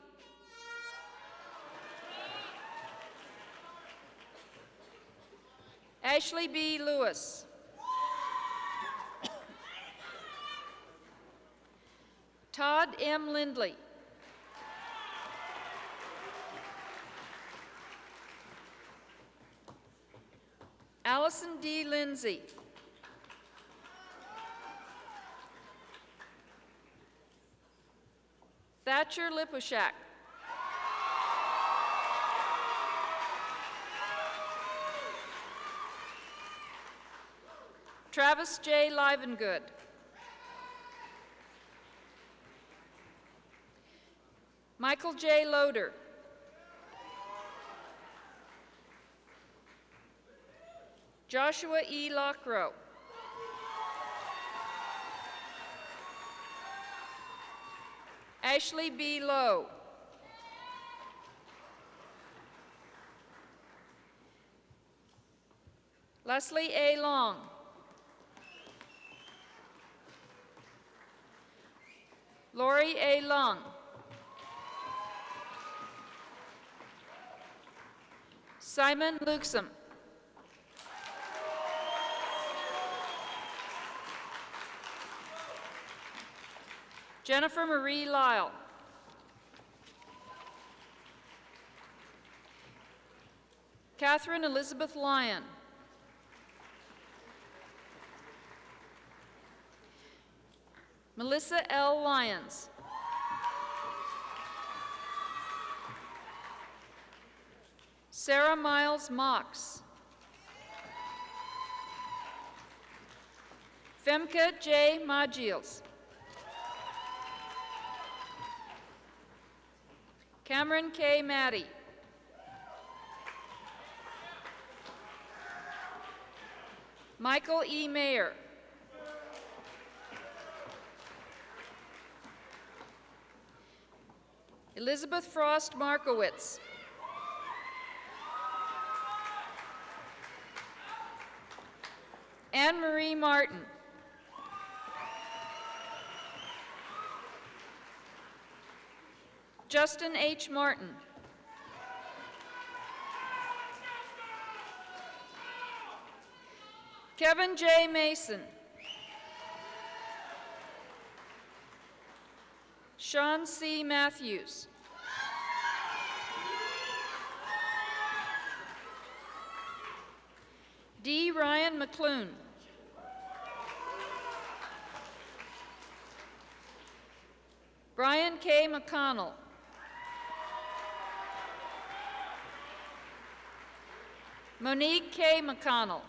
Ashley B. Lewis. Todd M. Lindley. Allison D. Lindsay. Thatcher Lipushak. Travis J. Livengood. Michael J. Loader. Joshua E. Lockrow. Ashley B. Lowe. Leslie A. Long. Lori A. Lung. Simon Luxem. Jennifer Marie Lyle. Catherine Elizabeth Lyon. Melissa L. Lyons. Sarah Miles Mox. Femke J. Magiels. Cameron K. Maddie. Michael E. Mayer. Elizabeth Frost Markowitz. Anne Marie Martin. Justin H. Martin. Kevin J. Mason. Sean C. Matthews. D. Ryan McClune. Brian K. McConnell. Monique K. McConnell.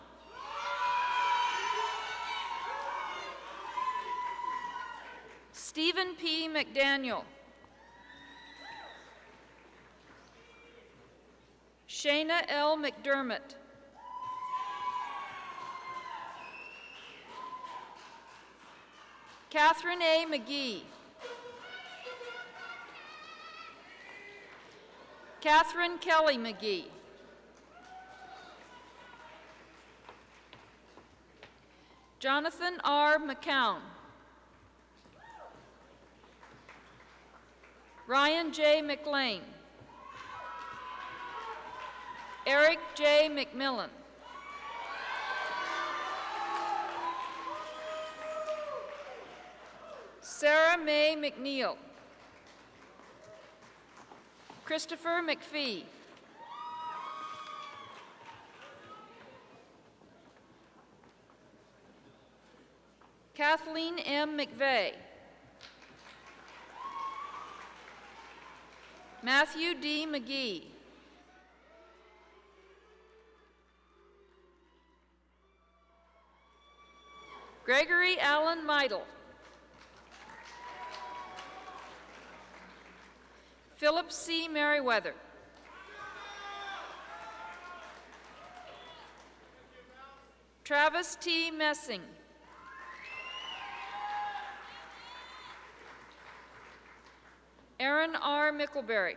Stephen P. McDaniel. Shayna L. McDermott. Catherine A. McGee. Catherine Kelly McGee. Jonathan R. McCown. Ryan J. McLean. Eric J. McMillan. Sarah Mae McNeil. Christopher McPhee. Kathleen M. McVeigh. Matthew D. McGee. Gregory Allen Meidel. Philip C. Merriweather. Travis T. Messing. Aaron R. Mickleberry.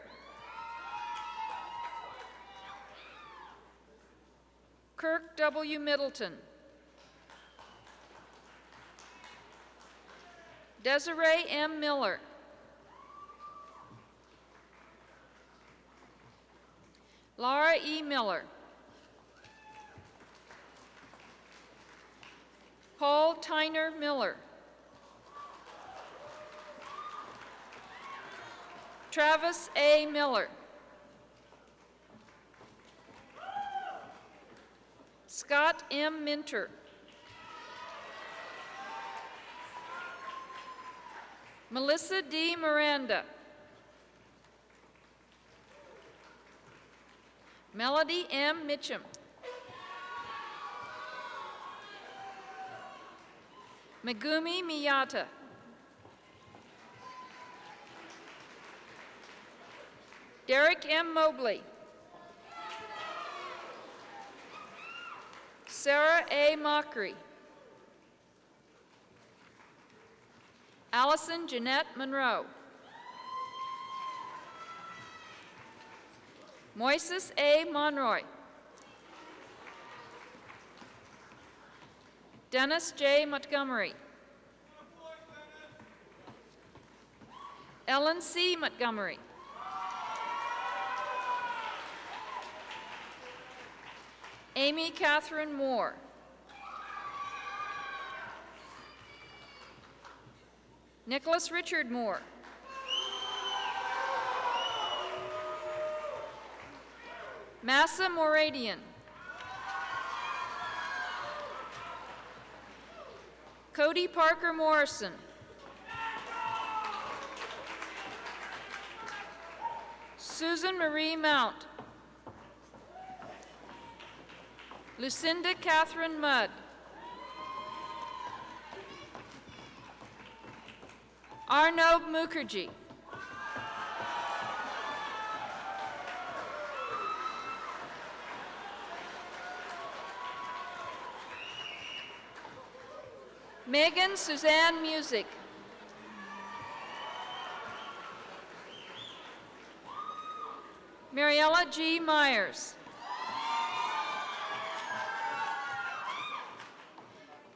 Kirk W. Middleton. Desiree M. Miller. Laura E. Miller. Paul Tyner Miller. Travis A. Miller. Scott M. Minter. Melissa D. Miranda. Melody M. Mitchum. Megumi Miyata. Derek M. Mobley. Sarah A. Mockery. Allison Jeanette Monroe. Moises A. Monroy. Dennis J. Montgomery. Ellen C. Montgomery. Amy Catherine Moore. Nicholas Richard Moore. Massa Moradian. Cody Parker Morrison. Susan Marie Mount. Lucinda Catherine Mudd. Arnob Mukherjee. Megan Suzanne Music. Mariella G. Myers.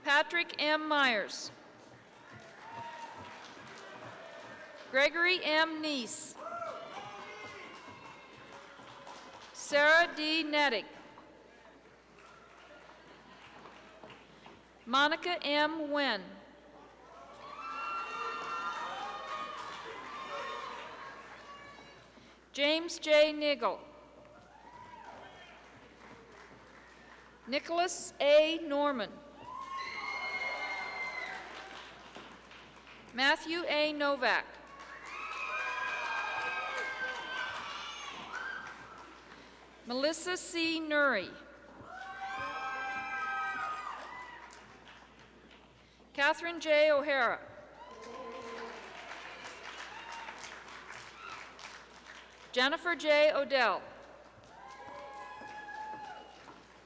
Patrick M. Myers. Gregory M. Neese. Sarah D. Nedig. Monica M. Wen. James J. Niggle. Nicholas A. Norman. Matthew A. Novak. Melissa C. Nuri. Catherine J. O'Hara. Jennifer J. Odell.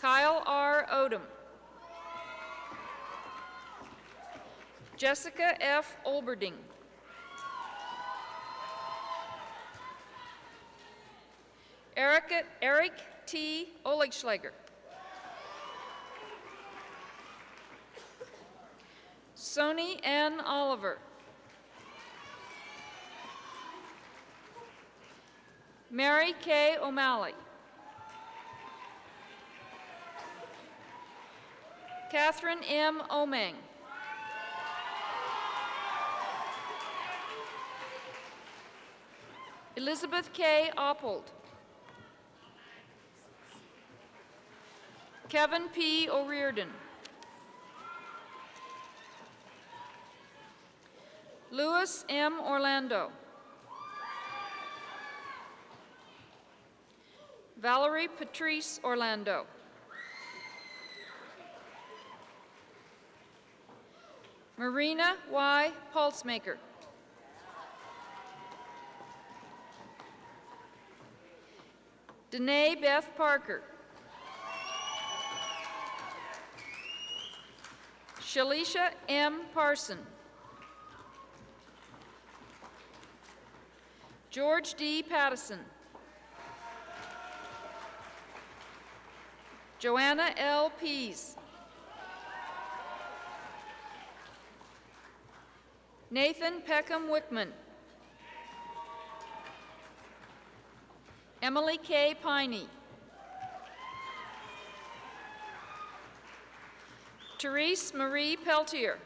Kyle R. Odom. Jessica F. Olberding. Eric T. Oligschlager. Sony N. Oliver. Mary K. O'Malley. Catherine M. Omang. Elizabeth K. Oppold. Kevin P. O'Riordan. Louis M. Orlando. Valerie Patrice Orlando. Marina Y. Pulsemaker. Danae Beth Parker. Shalisha M. Parson. George D. Pattison. Joanna L. Pease. Nathan Peckham Wickman. Emily K. Piney. Therese Marie Peltier.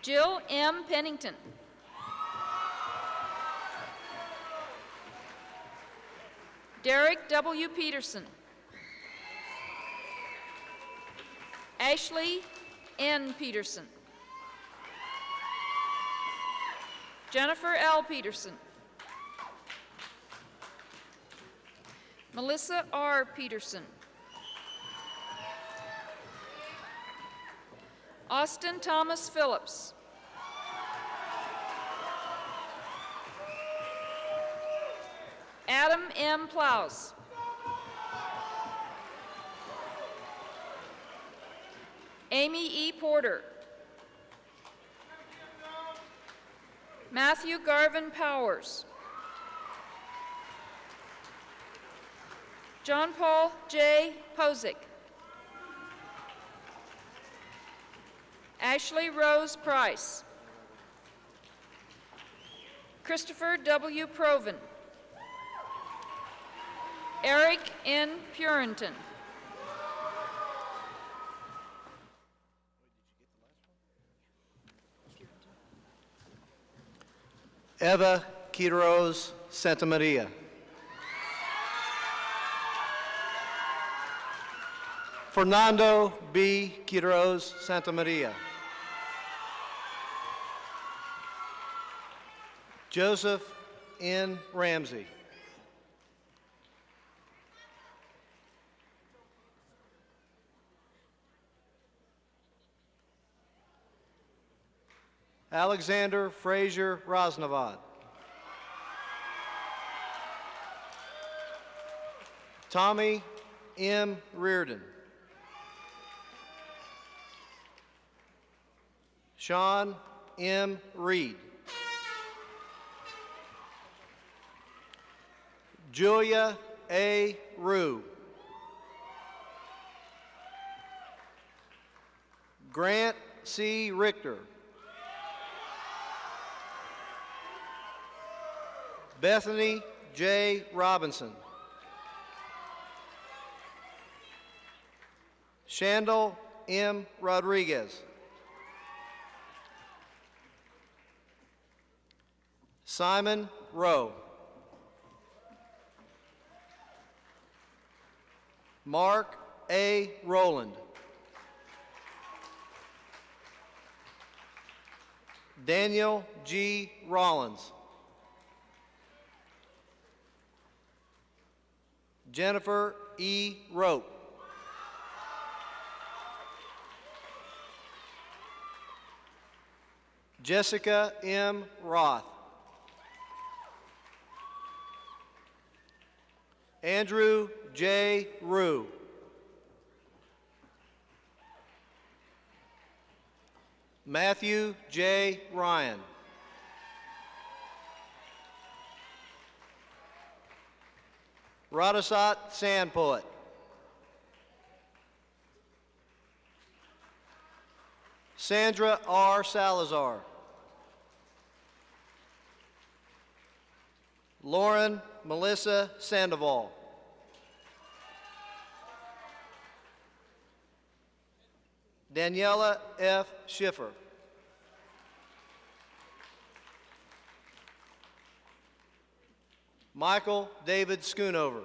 Jill M. Pennington. Derek W. Peterson. Ashley N. Peterson. Jennifer L. Peterson. Melissa R. Peterson. Austin Thomas Phillips. Adam M. Plows. Amy E. Porter. Matthew Garvin Powers. John Paul J. Posick. Ashley Rose Price. Christopher W. Proven. Eric N. Purinton. Eva Quiroz Santamaria. Fernando B. Quiroz Santamaria. Joseph N. Ramsey. Alexander Frazier Rosnavad. Tommy M. Reardon. Sean M. Reed. Julia A. Rue. Grant C. Richter. Bethany J. Robinson. Shandell M. Rodriguez. Simon Rowe. Mark A. Rowland. Daniel G. Rollins. Jennifer E. Rope. Jessica M. Roth. Andrew J. Rue. Matthew J. Ryan. Radhasat Sandpoet. Sandra R. Salazar. Lauren Melissa Sandoval. Daniela F. Schiffer. Michael David Schoonover.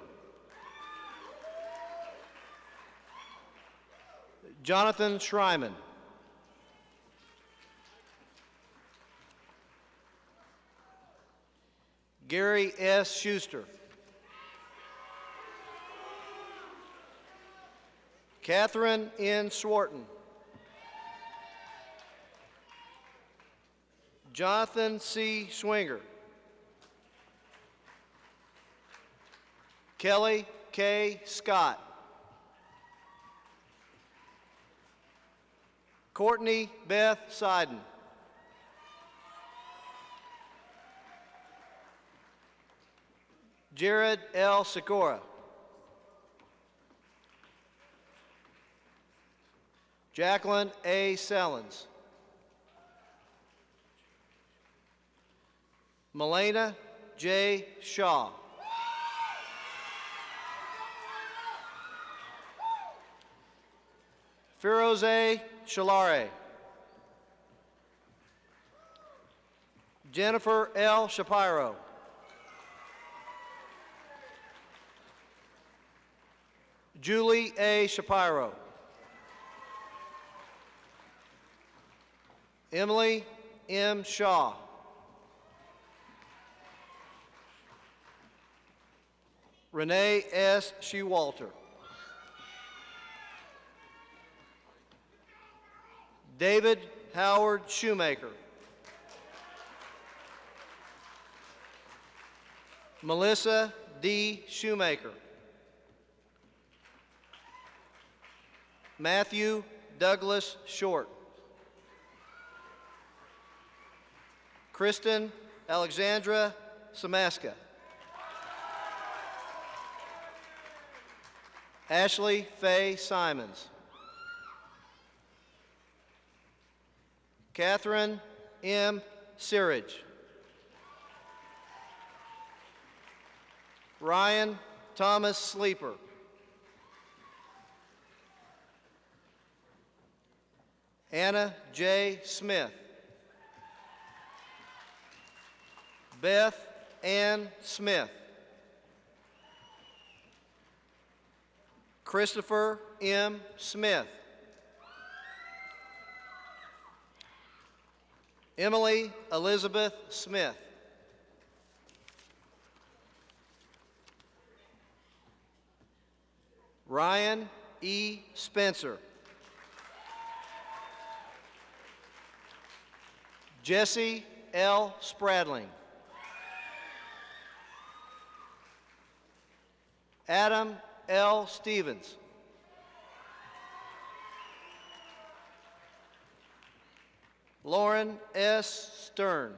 Jonathan Schreiman. Gary S. Schuster. Catherine N. Swarton. Jonathan C. Swinger. Kelly K. Scott. Courtney Beth Seiden. Jared L. Sikora. Jacqueline A. Sellens. Melena J. Shaw. Firoze Shalare. Jennifer L. Shapiro. Julie A. Shapiro. Emily M. Shaw. Renee S. Shewalter. David Howard Shoemaker. Melissa D. Shoemaker. Matthew Douglas Short. Kristen Alexandra Samaska. Ashley Faye Simons. Catherine M. Sirridge. Ryan Thomas Sleeper. Anna J. Smith. Beth Ann Smith. Christopher M. Smith. Emily Elizabeth Smith. Ryan E. Spencer. Jesse L. Spradling. Adam L. Stevens. Lauren S. Stern.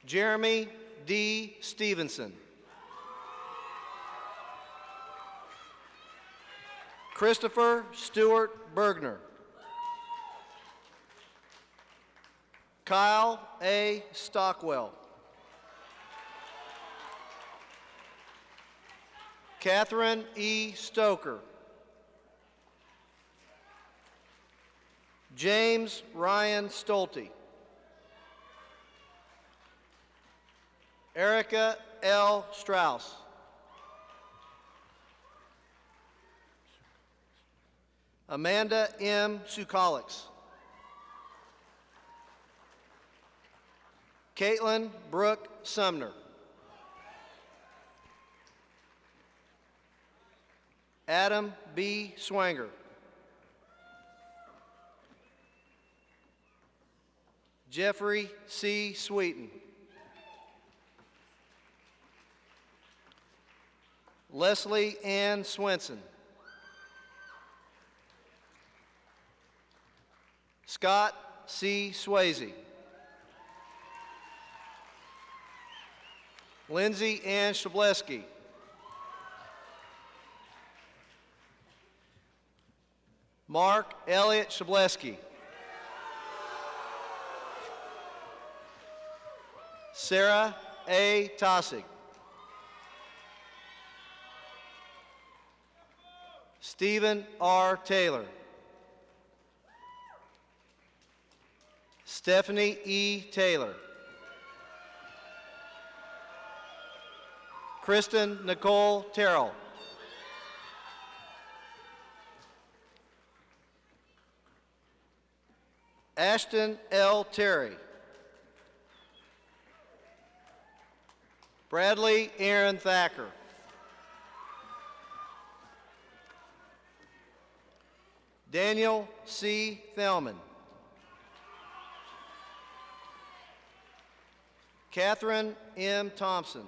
Jeremy D. Stevenson. Christopher Stewart Bergner. Kyle A. Stockwell. Catherine E. Stoker. James Ryan Stolte. Erica L. Strauss. Amanda M. Sukalix. Caitlin Brooke Sumner. Adam B. Swanger. Jeffrey C. Sweeten. Leslie Ann Swenson. Scott C. Swayze. Lindsay Ann Shableski. Mark Elliott Shableski. Sarah A. Tossig. Stephen R. Taylor. Stephanie E. Taylor. Kristen Nicole Terrell. Ashton L. Terry. Bradley Aaron Thacker. Daniel C. Thelman. Catherine M. Thompson.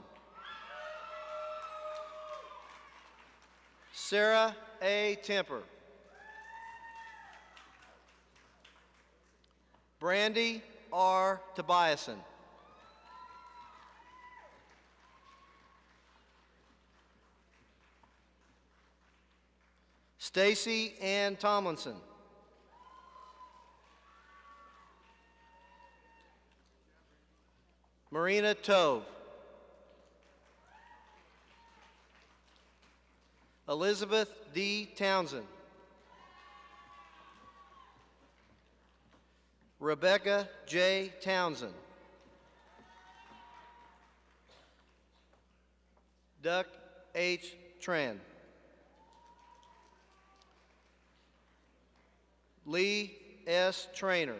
Sarah A. Temper. Brandy R. Tobiasen. Stacy Ann Tomlinson. Marina Tove. Elizabeth D. Townsend. Rebecca J. Townsend. Duck H. Tran. Lee S. Trainer.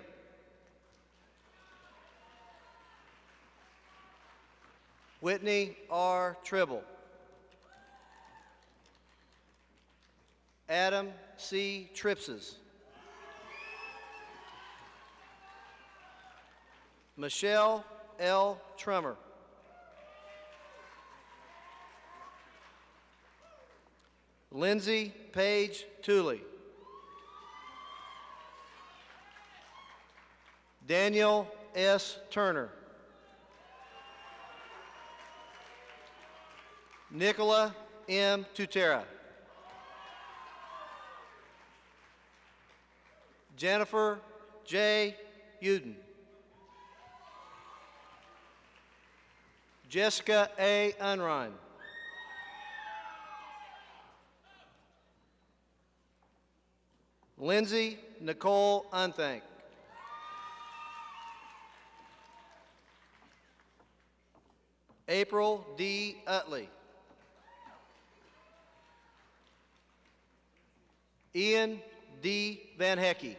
Whitney R. Tribble. Adam C. Tripses. Michelle L. Trummer. Lindsay Page Tooley. Daniel S. Turner. Nicola M. Tutera. Jennifer J. Uden. Jessica A. Unrein. Lindsay Nicole Unthank. April D. Utley. Ian D. Van Hecky.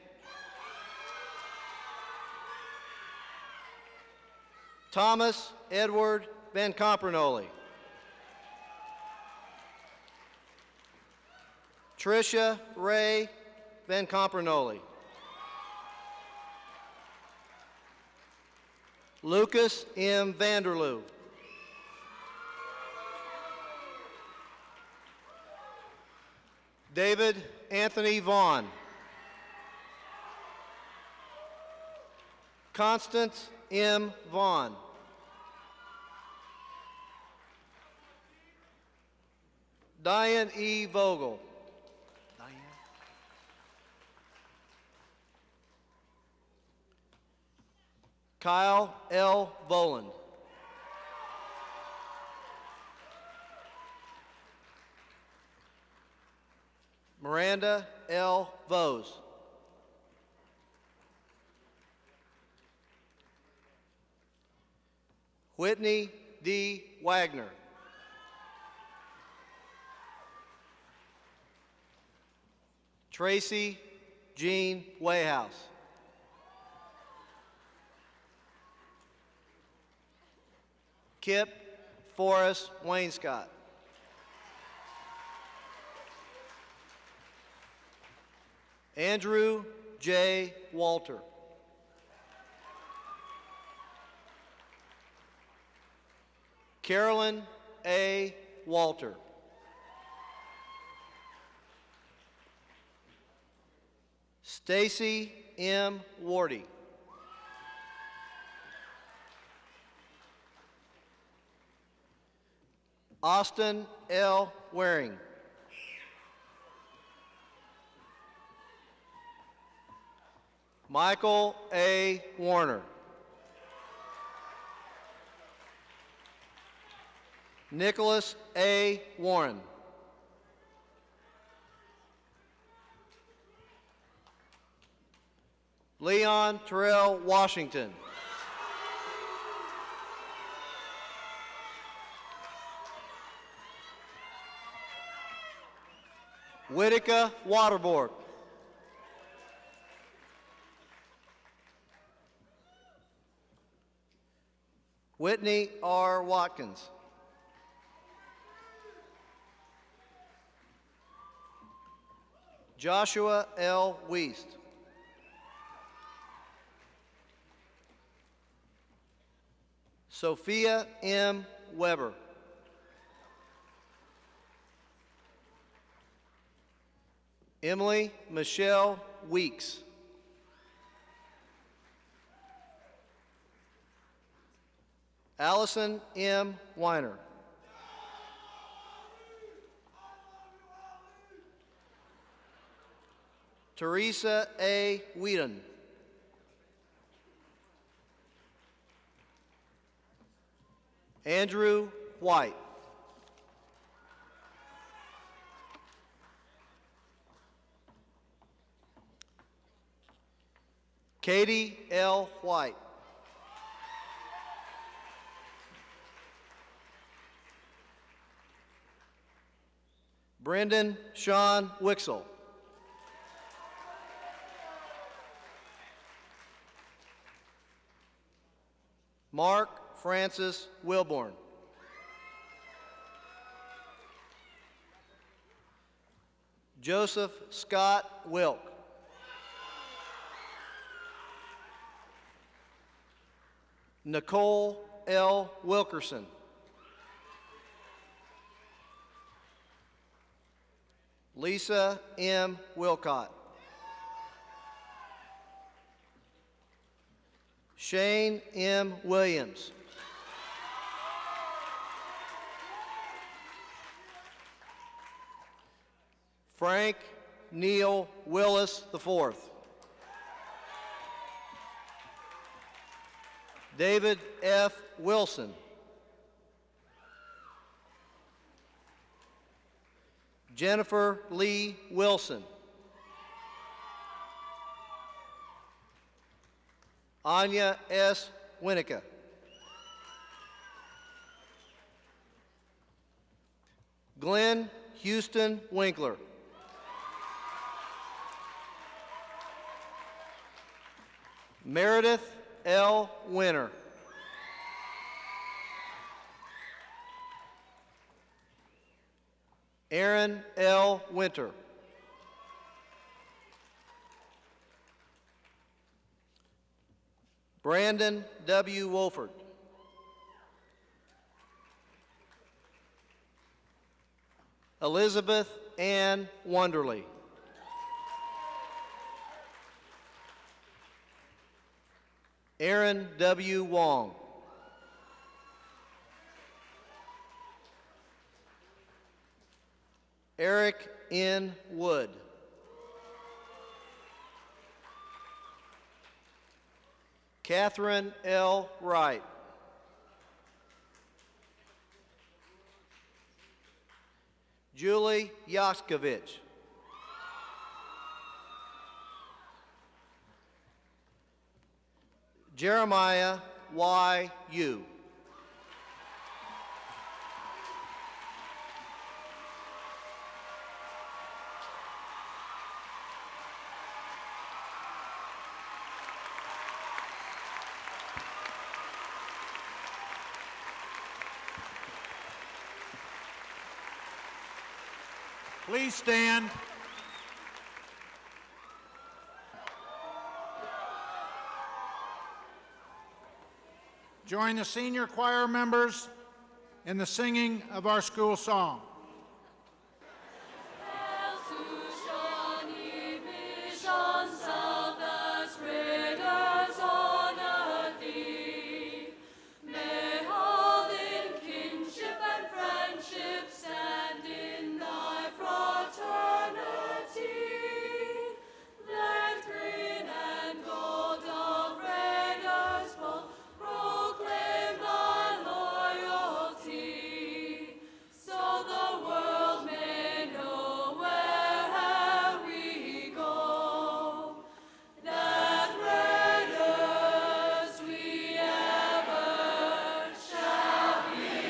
Thomas Edward Van Compernoli. Tricia Ray Van Compernoli. Lucas M. Vanderloo. David Anthony Vaughn. Constance M. Vaughn. Diane E. Vogel. Kyle L. Voland. Miranda L. Vose. Whitney D. Wagner. Tracy Jean Wayhouse. Kip Forrest Wainscott. Andrew J. Walter. Carolyn A. Walter. Stacy M. Wardy. Austin L. Waring. Michael A. Warner. Nicholas A. Warren. Leon Terrell Washington. Whitaker Waterboard. Whitney R. Watkins. Joshua L. Wiest. Sophia M. Weber. Emily Michelle Weeks. Allison M. Weiner. Teresa A. Whedon. Andrew White. Katie L. White. Brendan Sean Wixel. Mark Francis Wilborn. Joseph Scott Wilk. Nicole L. Wilkerson. Lisa M. Wilcott. Shane M. Williams. Frank Neil Willis IV. David F. Wilson. Jennifer Lee Wilson. Anya S. Winnicke. Glenn Houston Winkler. Meredith L. Winter. Aaron L. Winter. Brandon W. Wolford. Elizabeth Ann Wonderly. Aaron W. Wong. Eric N. Wood. Catherine L. Wright. Julie Yaskovich. Jeremiah Y. Yu. Please stand. Join the senior choir members in the singing of our school song. Shawnee, mission Southwest Raiders honor thee. May all in kinship and friendship stand in thy fraternity. Let green and gold of Raiders both proclaim thy loyalty, so the world may know where'er we go, that Raiders we ever shall be.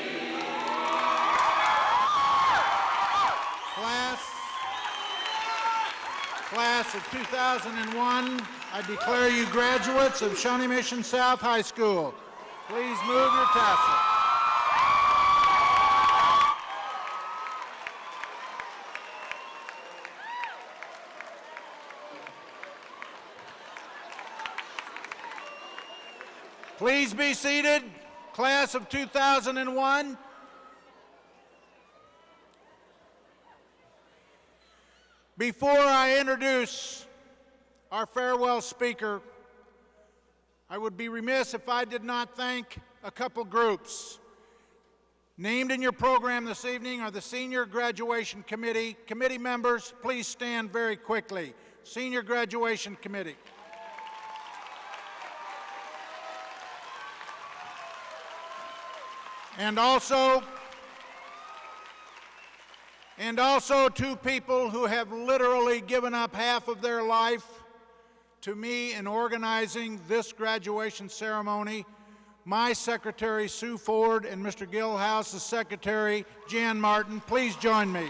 Class of 2001, I declare you graduates of Shawnee Mission South High School. Please move your tassel. Please be seated. Class of 2001. Before I introduce our farewell speaker, I would be remiss if I did not thank a couple groups. Named in your program this evening are the Senior Graduation Committee. Committee members, please stand very quickly. Senior Graduation Committee. And also two people who have literally given up half of their life to me in organizing this graduation ceremony. My secretary, Sue Ford, and Mr. Gilhouse's secretary, Jan Martin. Please join me.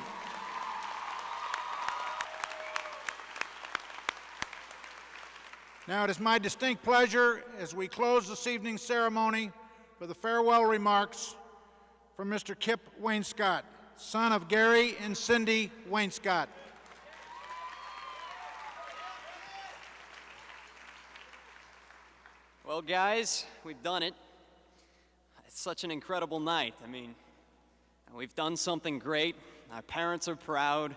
Now, it is my distinct pleasure as we close this evening's ceremony for the farewell remarks from Mr. Kip Wainscott, son of Gary and Cindy Wainscott. Well, guys, we've done it. It's such an incredible night. I mean, we've done something great. Our parents are proud.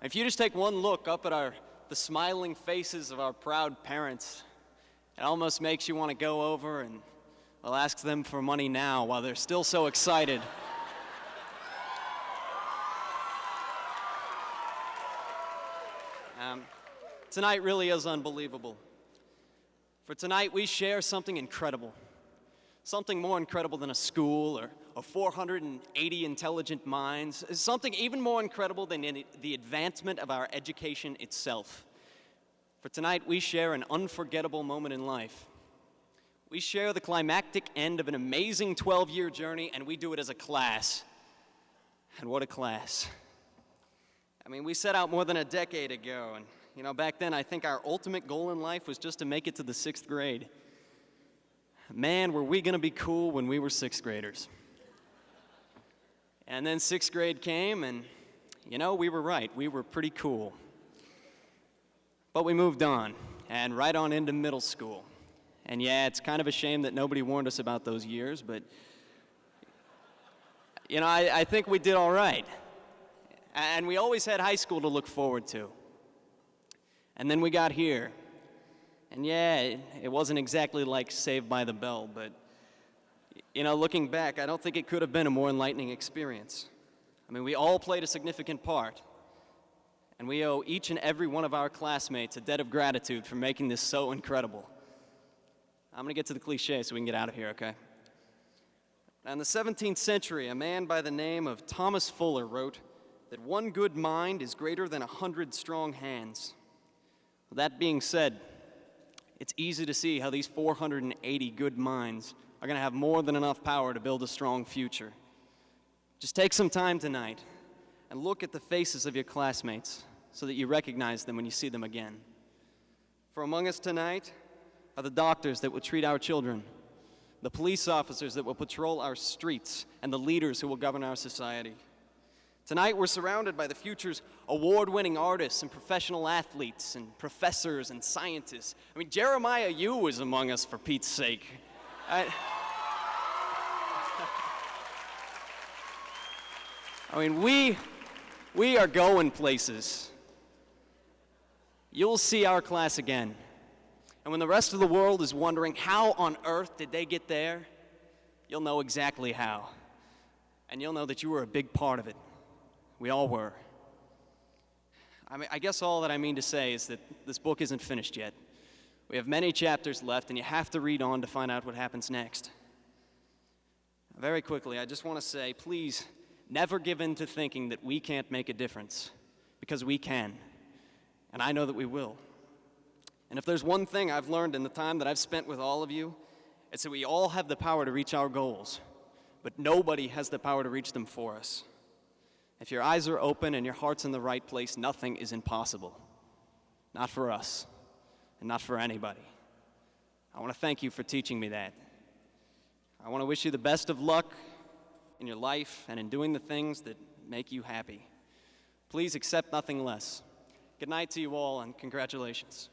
If you just take one look up at the smiling faces of our proud parents, it almost makes you want to go over and, well, ask them for money now while they're still so excited. Tonight really is unbelievable. For tonight, we share something incredible. something more incredible than a school or 480 intelligent minds, something even more incredible than the advancement of our education itself. For tonight, we share an unforgettable moment in life. We share the climactic end of an amazing 12-year journey, and we do it as a class. And what a class. I mean, we set out more than a decade ago, and back then I think our ultimate goal in life was just to make it to the 6th grade. Man, were we gonna be cool when we were 6th graders. And then 6th grade came, and we were right, we were pretty cool. But we moved on, and right on into middle school. And yeah, it's kind of a shame that nobody warned us about those years, but I think we did all right. And we always had high school to look forward to. And then we got here. And yeah, it wasn't exactly like Saved by the Bell, but looking back, I don't think it could have been a more enlightening experience. I mean, we all played a significant part. And we owe each and every one of our classmates a debt of gratitude for making this so incredible. I'm going to get to the cliche so we can get out of here, okay? Now, in the 17th century, a man by the name of Thomas Fuller wrote that one good mind is greater than 100 strong hands. That being said, it's easy to see how these 480 good minds are going to have more than enough power to build a strong future. Just take some time tonight and look at the faces of your classmates so that you recognize them when you see them again. For among us tonight are the doctors that will treat our children, the police officers that will patrol our streets, and the leaders who will govern our society. Tonight, we're surrounded by the future's award-winning artists and professional athletes and professors and scientists. I mean, Jeremiah Yu is among us, for Pete's sake. We are going places. You'll see our class again. And when the rest of the world is wondering how on earth did they get there, you'll know exactly how. And you'll know that you were a big part of it. We all were. I guess all that I mean to say is that this book isn't finished yet. We have many chapters left, and you have to read on to find out what happens next. Very quickly, I just want to say, please never give in to thinking that we can't make a difference, because we can. And I know that we will. And if there's one thing I've learned in the time that I've spent with all of you, it's that we all have the power to reach our goals, but nobody has the power to reach them for us. If your eyes are open and your heart's in the right place, nothing is impossible. Not for us, and not for anybody. I want to thank you for teaching me that. I want to wish you the best of luck in your life and in doing the things that make you happy. Please accept nothing less. Good night to you all, and congratulations.